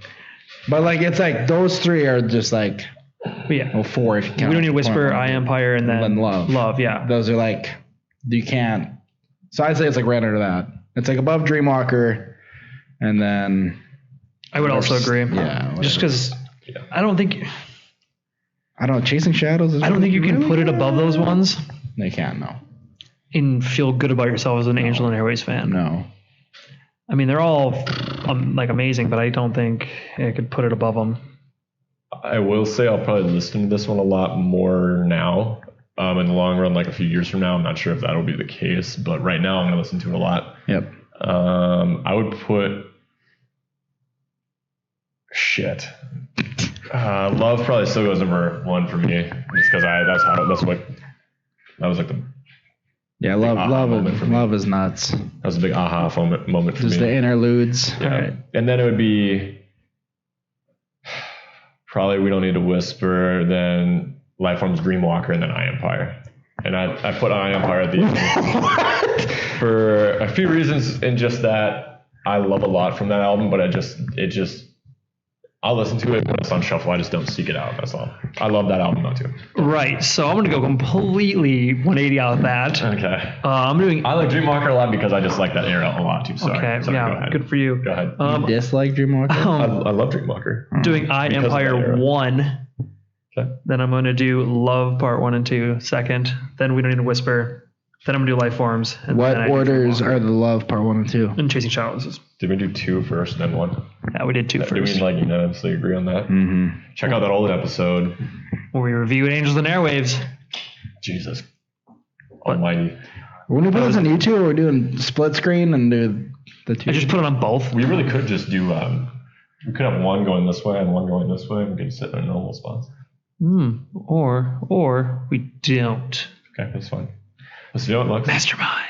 But like it's like those 3 are just like But yeah, 4 if you count. we don't need to whisper Point I Empire and then Love. Love, yeah. Those are like you can't. So I'd say it's like right under that. It's like above Dreamwalker, and then I would also agree. Yeah. Just because I don't think I don't know. Chasing Shadows. I don't think you can put it above those ones They can't. No. and feel good about yourself as an Angel and Airwaves fan. No. I mean, they're all like amazing, but I don't think I could put it above them. I will say I'll probably listen to this one a lot more now. In the long run, like a few years from now, I'm not sure if that'll be the case, but right now I'm going to listen to it a lot. Yep. I would put Love probably still goes number 1 for me, just because that was like the Yeah. Love. aha moment for me. Love is nuts. that was a big aha moment for Just me. the interludes. Yeah. Alright. And then it would be probably We Don't Need to Whisper, then Lifeform's Dreamwalker, and then I Empire. And I put I Empire at the end for a few reasons, in just that I love a lot from that album, but I'll listen to it when it's on shuffle. I just don't seek it out. That's all. I love that album though too. Right. So I'm going to go completely 180 out of that. Okay. I'm doing. I like Dreamwalker a lot because I just like that era a lot too. Sorry. Okay. Sorry, Yeah. Go ahead. Good for you. Go ahead. You dislike Dreamwalker? I love Dreamwalker. Doing I Because of that Empire era. 1. Okay. Then I'm going to do Love Part 1 and 2 second. Then We Don't Need to Whisper. Then I'm going to do Lifeforms. And What then I do orders Dreamwalker. are the Love Part 1 and 2? And Chasing Shadows. Did we do 2 first, then 1? Yeah, we did 2 Do we first. like unanimously agree on that? Mm-hmm. Check out that old episode. Where we reviewed Angels and Airwaves. Jesus Almighty. When we put this on YouTube, we're doing split screen and do the two. I just put it on both. We really could just do. We could have one going this way and one going this way, and we could sit in our normal spots. Or we don't. Okay, that's fine. Let's do it, Lux. Mastermind.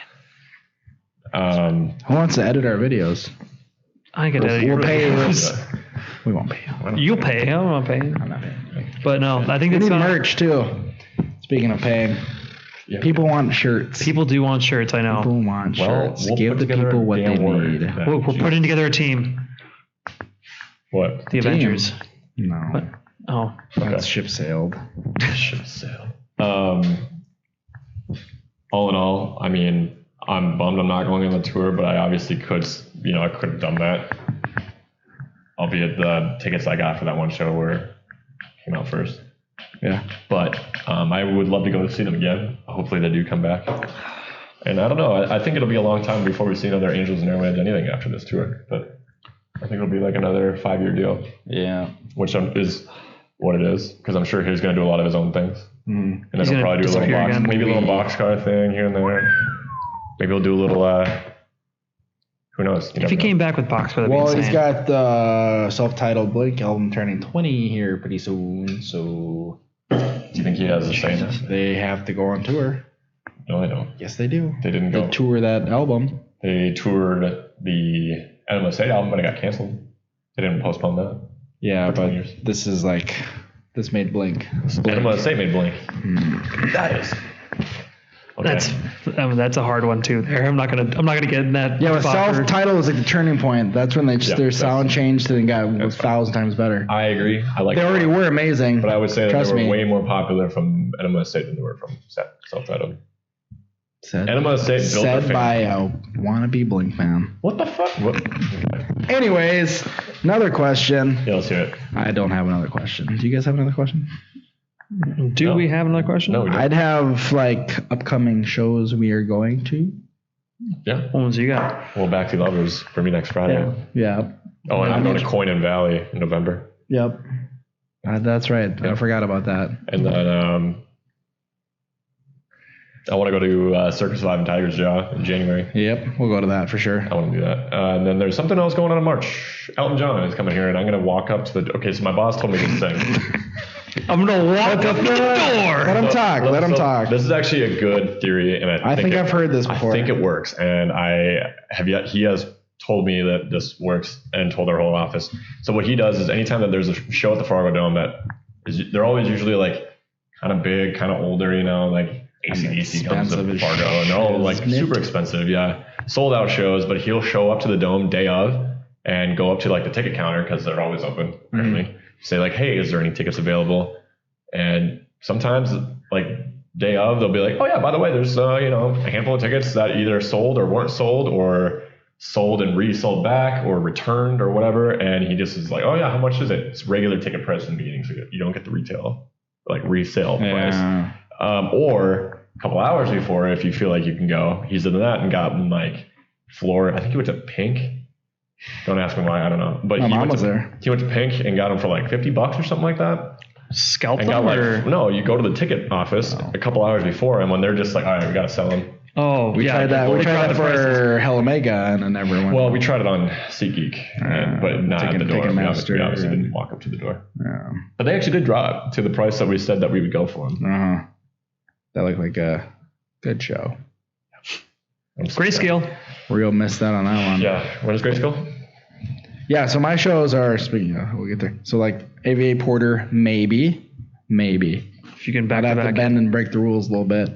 Who wants to edit our videos? I can edit your We'll pay you. videos. We won't pay you. You'll pay. I don't want to pay. I'm not paying. But no, I think We it's need not. merch too. Speaking of paying, Yeah. people want shirts. People do want shirts. I know. People want Well, shirts. we'll Give put the together people a what they damn word need. that- We're putting together a team. What? The Avengers. No, What? Oh, that ship sailed. Ship sail. All in all, I mean, I'm bummed I'm not going on the tour, but I obviously could, I could have done that. Albeit the tickets I got for that one show came out first. Yeah. But I would love to go see them again. Hopefully they do come back. And I don't know. I think it'll be a long time before we see another Angels and Airwaves anything after this tour. But I think it'll be like another 5-year deal, Yeah. which is what it is. Because I'm sure he's going to do a lot of his own things. Mm. And then He's he'll gonna probably do a little disappear box, again. maybe a little boxcar thing here and there. Maybe he'll do a little. Who knows? You if he never know. came back with Box, that'd be Well, insane. he's got the self-titled Blink album turning 20 here pretty soon, so Do you think he has the same? they have to go on tour. No, they don't. Yes, they do. They didn't They go. tour that album. They toured the Enema State album, but it got canceled. They didn't postpone that. Yeah, For 20 but years. this made Blink. Enema State made Blink. That is. Okay. That's a hard one too. There, I'm not gonna get in that. Yeah, but spot for- self-titled was like the turning point. That's when their that's- sound changed and got that's 1,000 times better. I agree. I like. They already were amazing. But I would say that Trust they were me. way more popular from Enema State than they were from self-titled. Said, Enema State built their said fame. by a wannabe Blink fan. What the fuck? What? Okay. Anyways, another question. Yeah, let's hear it. I don't have another question. Do you guys have another question? Do No. we have another question? No, we don't. I'd have like upcoming shows we are going to. Yeah. What ones you got? Well, Back to Lovers for me next Friday. Yeah. Yeah. Oh, and I'm going to Coin Valley in November. Yep. That's right. I Yep. forgot about that. And then I want to go to Circus Live in Tiger's Jaw in January. Yep. We'll go to that for sure. I want to do that. And then there's something else going on in March. Elton John is coming here, and I'm going to walk up to the. Okay, so my boss told me this thing. I'm gonna walk up to the door. Let him talk. Let him So talk. This is actually a good theory, and I think I've heard this before. I think it works, and he has told me that this works and told our whole office. So what he does is anytime that there's a show at the Fargo Dome they're always usually like kind of big, kind of older, like AC/DC comes to Expensive as Fargo, and they're all like shit, isn't it? super expensive, yeah, sold out shows. But he'll show up to the Dome day of and go up to like the ticket counter because they're always open. Apparently, say like, hey, is there any tickets available? And sometimes like day of, they'll be like, oh yeah, by the way, there's a handful of tickets that either sold or weren't sold or sold and resold back or returned or whatever. And he just is like, oh yeah, how much is it? It's regular ticket price in the beginning, so you don't get the retail like resale price. Yeah. Or a couple hours before, if you feel like you can go, he's done that and gotten like floor. I think he went to Pink. Don't ask me why, I don't know. But My he mom went was to, there. He went to Pink and got them for like $50 or something like that. Scalp And got them or? like, no, you go to the ticket office a couple hours before, and when they're just like, all right, we got to sell them. Oh, We yeah. tried that. We tried that the prices. for Hell Omega, and it never went. Well, we tried it on SeatGeek, but not at the door. We Ticketmaster obviously and- didn't walk up to the door. Yeah. But they actually did drop to the price that we said that we would go for them. Uh-huh. That looked like a good show. Grayscale. Real missed out on that one. Yeah. When is Grayscale? Yeah, so my shows are, speaking of, we'll get there. So like AVA Porter, maybe. If you can back I'd to have to back. bend and break the rules a little bit.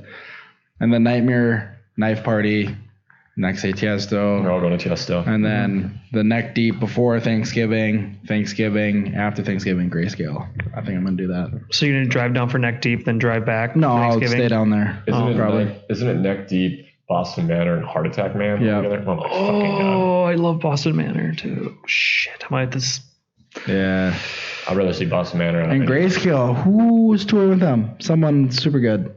And then Nightmare, Knife Party, next day Tiesto. We're all going to Tiesto. And then the Neck Deep before Thanksgiving, after Thanksgiving, Grayscale. I think I'm going to do that. So you're gonna drive down for Neck Deep, then drive back. No, I'll Thanksgiving? stay down there. Isn't it Neck Deep, Boston Manor, and Heart Attack Man? Yeah. Together? Oh my fucking god. Oh, I love Boston Manor too. Shit, I might have this. Yeah. I'd rather see Boston Manor. And Grayscale, who's touring with them? Someone super good.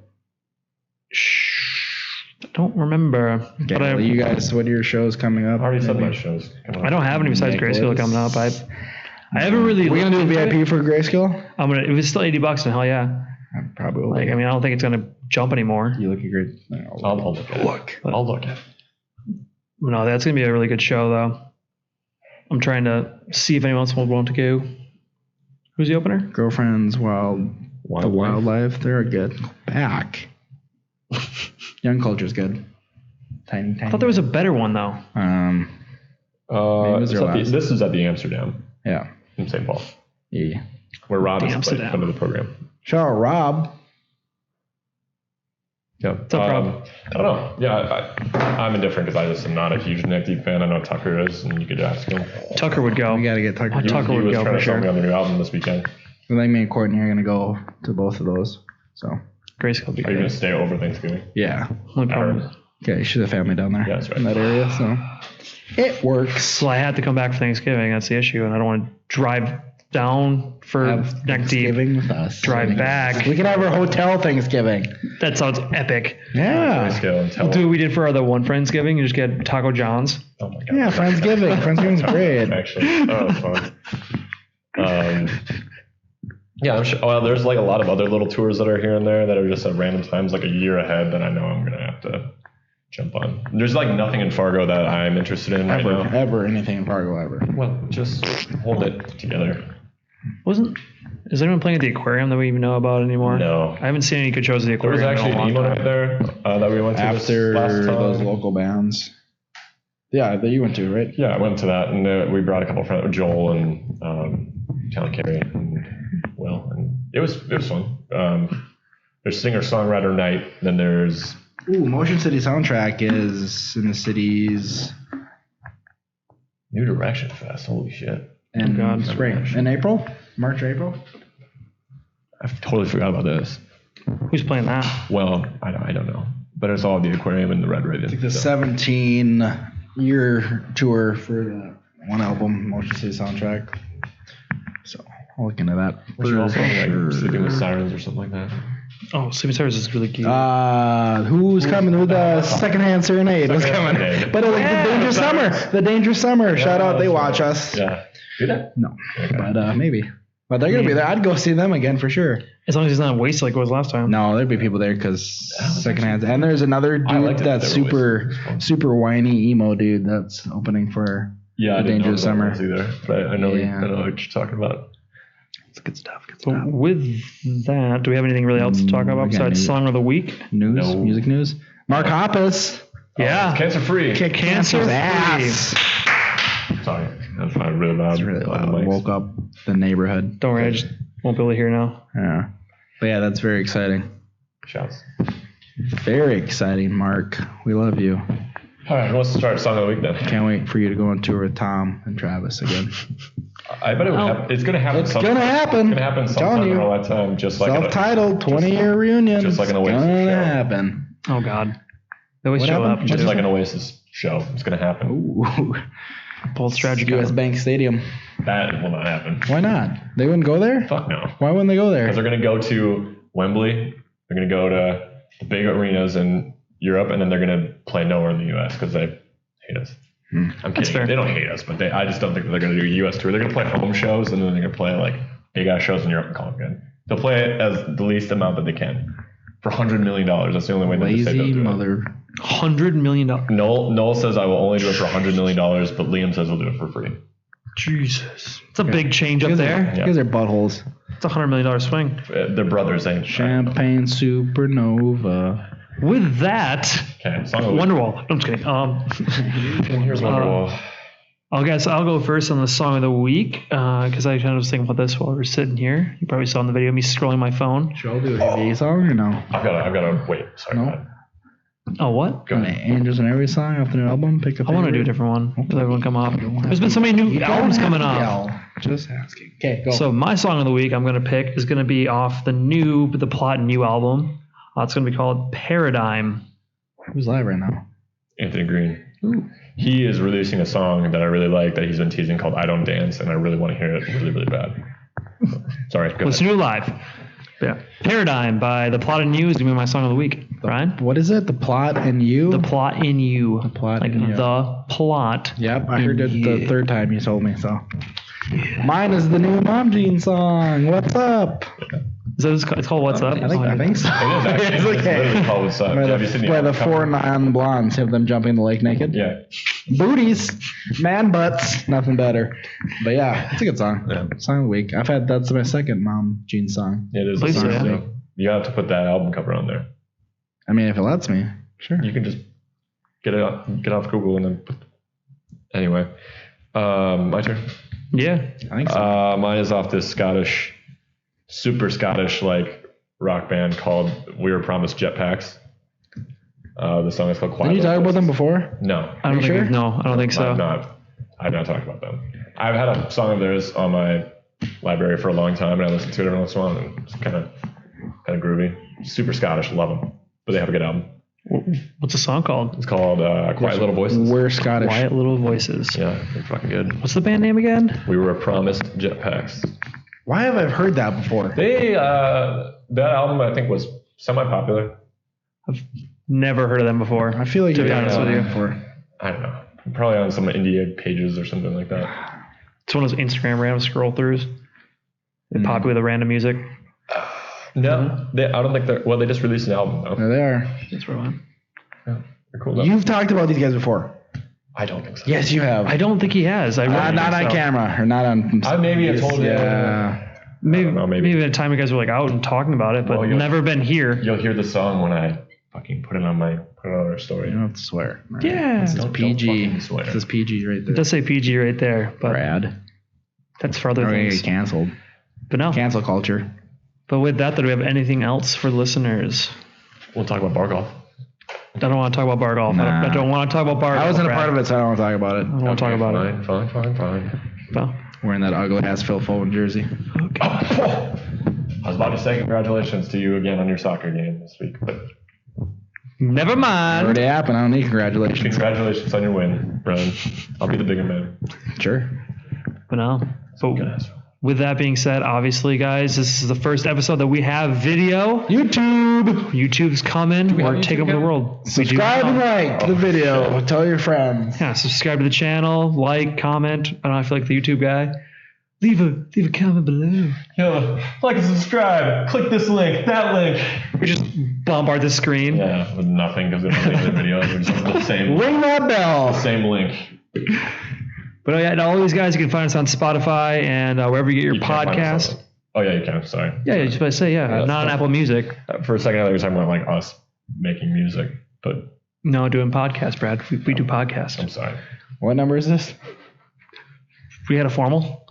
I don't remember. Okay, But well, you guys, what are your shows coming up? I already said my Maybe? shows. Come on. I don't have any besides Grayscale coming up. I haven't really. We're gonna do a looked into VIP it. for Grayscale. I'm gonna. If it's still $80, then hell yeah. I probably will. Like, I mean, I don't think it's going to jump anymore. You look great. I'll look at it. I'll look at it. No, that's going to be a really good show, though. I'm trying to see if anyone else will want to go. Who's the opener? Girlfriends, the Wildlife. They're good. Back. Young Culture's good. Tiny. I thought there was a better one, though. This is at the Amsterdam. Yeah. In St. Paul. Yeah. Where Rob is Amsterdam. playing under the program. Shout out Rob. Yeah. What's up, Rob? I don't know. Yeah, I'm indifferent because I just am not a huge Nick Deep fan. I know Tucker is, and you could ask him. Tucker would go. We got to get Tucker. Tucker He would was go trying for to sell me sure. on the new album this weekend. I think me and Courtney are going to go to both of those. So, Grace will be Are you going good. to stay over Thanksgiving? yeah. Only I problem. heard. Okay, she's a family down there. Yeah, that's right. In that area, so it works. So I had to come back for Thanksgiving. That's the issue, and I don't want to drive down for Have neck deep. Thanksgiving with us. Drive back. We can have our hotel Thanksgiving. That sounds epic. Yeah. Grayscale and tell We'll do what we did for our other one Friendsgiving and just get Taco John's. Oh my god. Yeah, Friendsgiving. Friendsgiving's great. Actually, that was fun. Yeah, I'm sure. Well, there's like a lot of other little tours that are here and there that are just at random times, like a year ahead, that I know I'm gonna have to jump on. There's like nothing in Fargo that I'm interested in right now. Ever anything in Fargo ever. Well, just hold it together. Is anyone playing at the aquarium that we even know about anymore? No. I haven't seen any good shows at the There was aquarium. actually an in a emo long night time. there that we went to After last time. those local bands. Yeah, that you went to, right? Yeah, I went to that, and we brought a couple of friends, Joel and Talon Carey and Will, and it was fun. There's singer-songwriter night, then there's Ooh, Motion City Soundtrack is in the cities New Direction Fest. Holy shit. in God. spring. In April? March or April? I totally forgot about this. Who's playing that? Well, I don't know, but it's all the aquarium and the Red Raven. The 17-year tour for the one album, Motion City Soundtrack. So I'll look into that. Was you also like Sleeping with Sirens or something like that? Oh, Sleeping Stars is really cute. Who's coming with the Secondhand Serenade? Who's coming? Serenade. But like Yeah, the Dangerous Summer. The Dangerous Summer. Shout out. They watch us. Yeah. Do that? No, Okay. but maybe. But they're gonna be there. I'd go see them again for sure. As long as he's not wasted like it was last time. No, there'd be people there because Secondhand. And there's another I dude liked it. that's They were super, super whiny emo dude that's opening for. Yeah, I The didn't know Dangerous what that Summer. was either, but I know, Yeah. I know what you're talking about. It's good stuff. Good So stuff. with that, do we have anything really else to talk about I got besides news. Song of the Week? News, No. music news. Mark Hoppus. Yeah. Cancer free. Kick Cancer's cancer's ass. Sorry, that's not really loud. It's really on the loud. mics. Woke up the neighborhood. Don't worry, I just won't be able to hear now. Yeah. But yeah, that's very exciting. Shouts. Very exciting, Mark. We love you. All right, let's start song of the week then. Can't wait for you to go on tour with Tom and Travis again. I bet it would happen. It's gonna happen. It's gonna happen. It's gonna happen I'm sometime telling in you. our lifetime, just like Self-titled 20-year reunion. just like an Oasis It's gonna show. happen. Oh God. They always What show happened? up. just too. like an Oasis show. It's gonna happen. Ooh. Bold strategy. US Bank Stadium. That will not happen. Why not? They wouldn't go there? Fuck no. Why wouldn't they go there? Because they're gonna go to Wembley. They're gonna go to the big arenas in Europe, and then they're gonna play nowhere in the U.S. because they hate us. I'm That's kidding. fair. They don't hate us, but I just don't think that they're going to do a U.S. tour. They're going to play home shows, and then they're going to play like big ass shows in Europe and call it good. They'll play it as the least amount that they can for $100 million. That's the only way they say they'll Lazy do it. mother. $100 million. Noel says I will only do it for $100 million, but Liam says he'll do it for free. Jesus. It's a big change up You there. guys are buttholes. It's a $100 million swing. They're brothers, ain't Champagne Supernova. With that, Okay, song of the week. Wonderwall. No, I'm just kidding. Here's Wonderwall. I guess I'll go first on the song of the week because I kind of was thinking about this while we were sitting here. You probably saw in the video me scrolling my phone. Should I do an AV song or no? I've got to wait. Sorry. No. go ahead. Oh, what? Go An ahead. Angels and Every song off the new album. Pick up. I want to do a different one. Let everyone come up. There's been so many new albums coming up. Just asking. Okay, go. So my song of the week I'm going to pick is going to be off the Plot and New album. It's going to be called Paradigm. Who's live right now? Anthony Green. Ooh. He is releasing a song that I really like that he's been teasing called I Don't Dance, and I really want to hear it really, really bad. Sorry, go What's ahead. new live? Yeah. Paradigm by the Plot and New is going to be my song of the week. Brian? What is it? The Plot and You? The Plot in You. The Plot like in You. the plot. Yep, I heard it in the You. third time you told me, so. Mine is the new Mom Jean song. What's up? It's called What's Up? I think so. It is actually. It's It's literally called What's Up. Have you seen Where the album cover? 4 non-blondes have them jumping in the lake naked. Yeah. Booties, man butts, nothing better. But yeah, it's a good song. Yeah. Song of the week. that's my second Mom Jean song. It is. Please a do, song, yeah. so you have to put that album cover on there. I mean, if it lets me, sure. You can just get off Google and then put. Anyway, my turn. Yeah. I think so. Mine is off this super Scottish like rock band called We Were Promised Jetpacks. The song is called Quiet. Did you talk Little about them Places. before? No, I don't sure? think. No, I don't think so. I've not talked about them. I've had a song of theirs on my library for a long time, and I listen to it every once in a while, and it's kind of groovy. Super Scottish, love them, but they have a good album. What's the song called? It's called Quiet Little Voices. We're Scottish. Quiet Little Voices. Yeah, they're fucking good. What's the band name again? We Were Promised Jetpacks. Why have I heard that before? They that album I think was semi-popular. Never heard of them before. I feel like To be you've honest with you. before. I don't know. Probably on some indie pages or something like that. It's one of those Instagram random scroll throughs. They're popular with random music. No, I don't think they're. Well, they just released an album though. There they are. That's where I went. Yeah, they're cool. Though. You've talked about these guys before. I don't think so. Yes, you have. I don't think he has. I really Not think on so. camera or not on. I maybe have told you. Yeah. Maybe, I don't know, maybe. at a time you guys were like out and talking about it, but Well, you'll- never been here. You'll hear the song when I fucking put it on our story. You don't have to swear. All right. Yeah. This is Don't PG. fucking swear. This is PG right It there. does say PG right there, but Brad. that's for other We're gonna things. get canceled. But no. Cancel culture. But with that, do we have anything else for listeners? We'll talk about bar golf. I don't want to talk about bar golf. Nah. I don't want to talk about bar golf. I wasn't a Brad. part of it, so I don't want to talk about it. I don't want to talk about it. Fine. Well, Wearing that ugly ass Phil Foden jersey. okay. I was about to say congratulations to you again on your soccer game this week, but Never mind. Already happened. I don't need congratulations. congratulations on your win, Brian. I'll be the bigger man. Sure. But no. But Good asshole. with that being said, obviously, guys, this is the first episode that we have video. YouTube. YouTube's coming. we have We're taking YouTube over the yet? world. We do Subscribe and now. like the video. Tell your friends. Yeah, subscribe to the channel, like, comment. I don't know, I feel like the YouTube guy. Leave a comment below. Yeah, like and subscribe. Click this link, that link. We just bombard the screen. Yeah, with nothing because we don't make the videos. It's just the same Ring that bell. link. But yeah, and all these guys, you can find us on Spotify and wherever you get your You can't find us podcast. on- Oh yeah, you can. Sorry. Yeah, you're supposed to say, yeah, that's not on fine. Apple Music. For a second, I thought you were talking about like us making music, but No, doing podcasts, Brad. We do podcasts. I'm sorry. What number is this? We had a formal.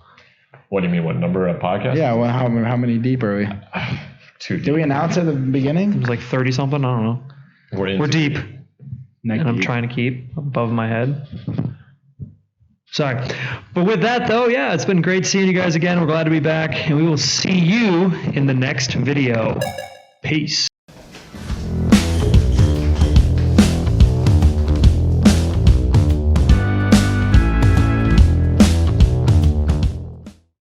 What do you mean? What number of podcast? Yeah. Well, how many deep are we? Too Did we announce it at the It beginning? was like 30 something. I don't know. We're deep. Neck And I'm deep. trying to keep above my head. Sorry. But with that, though, yeah, it's been great seeing you guys again. We're glad to be back. And we will see you in the next video. Peace.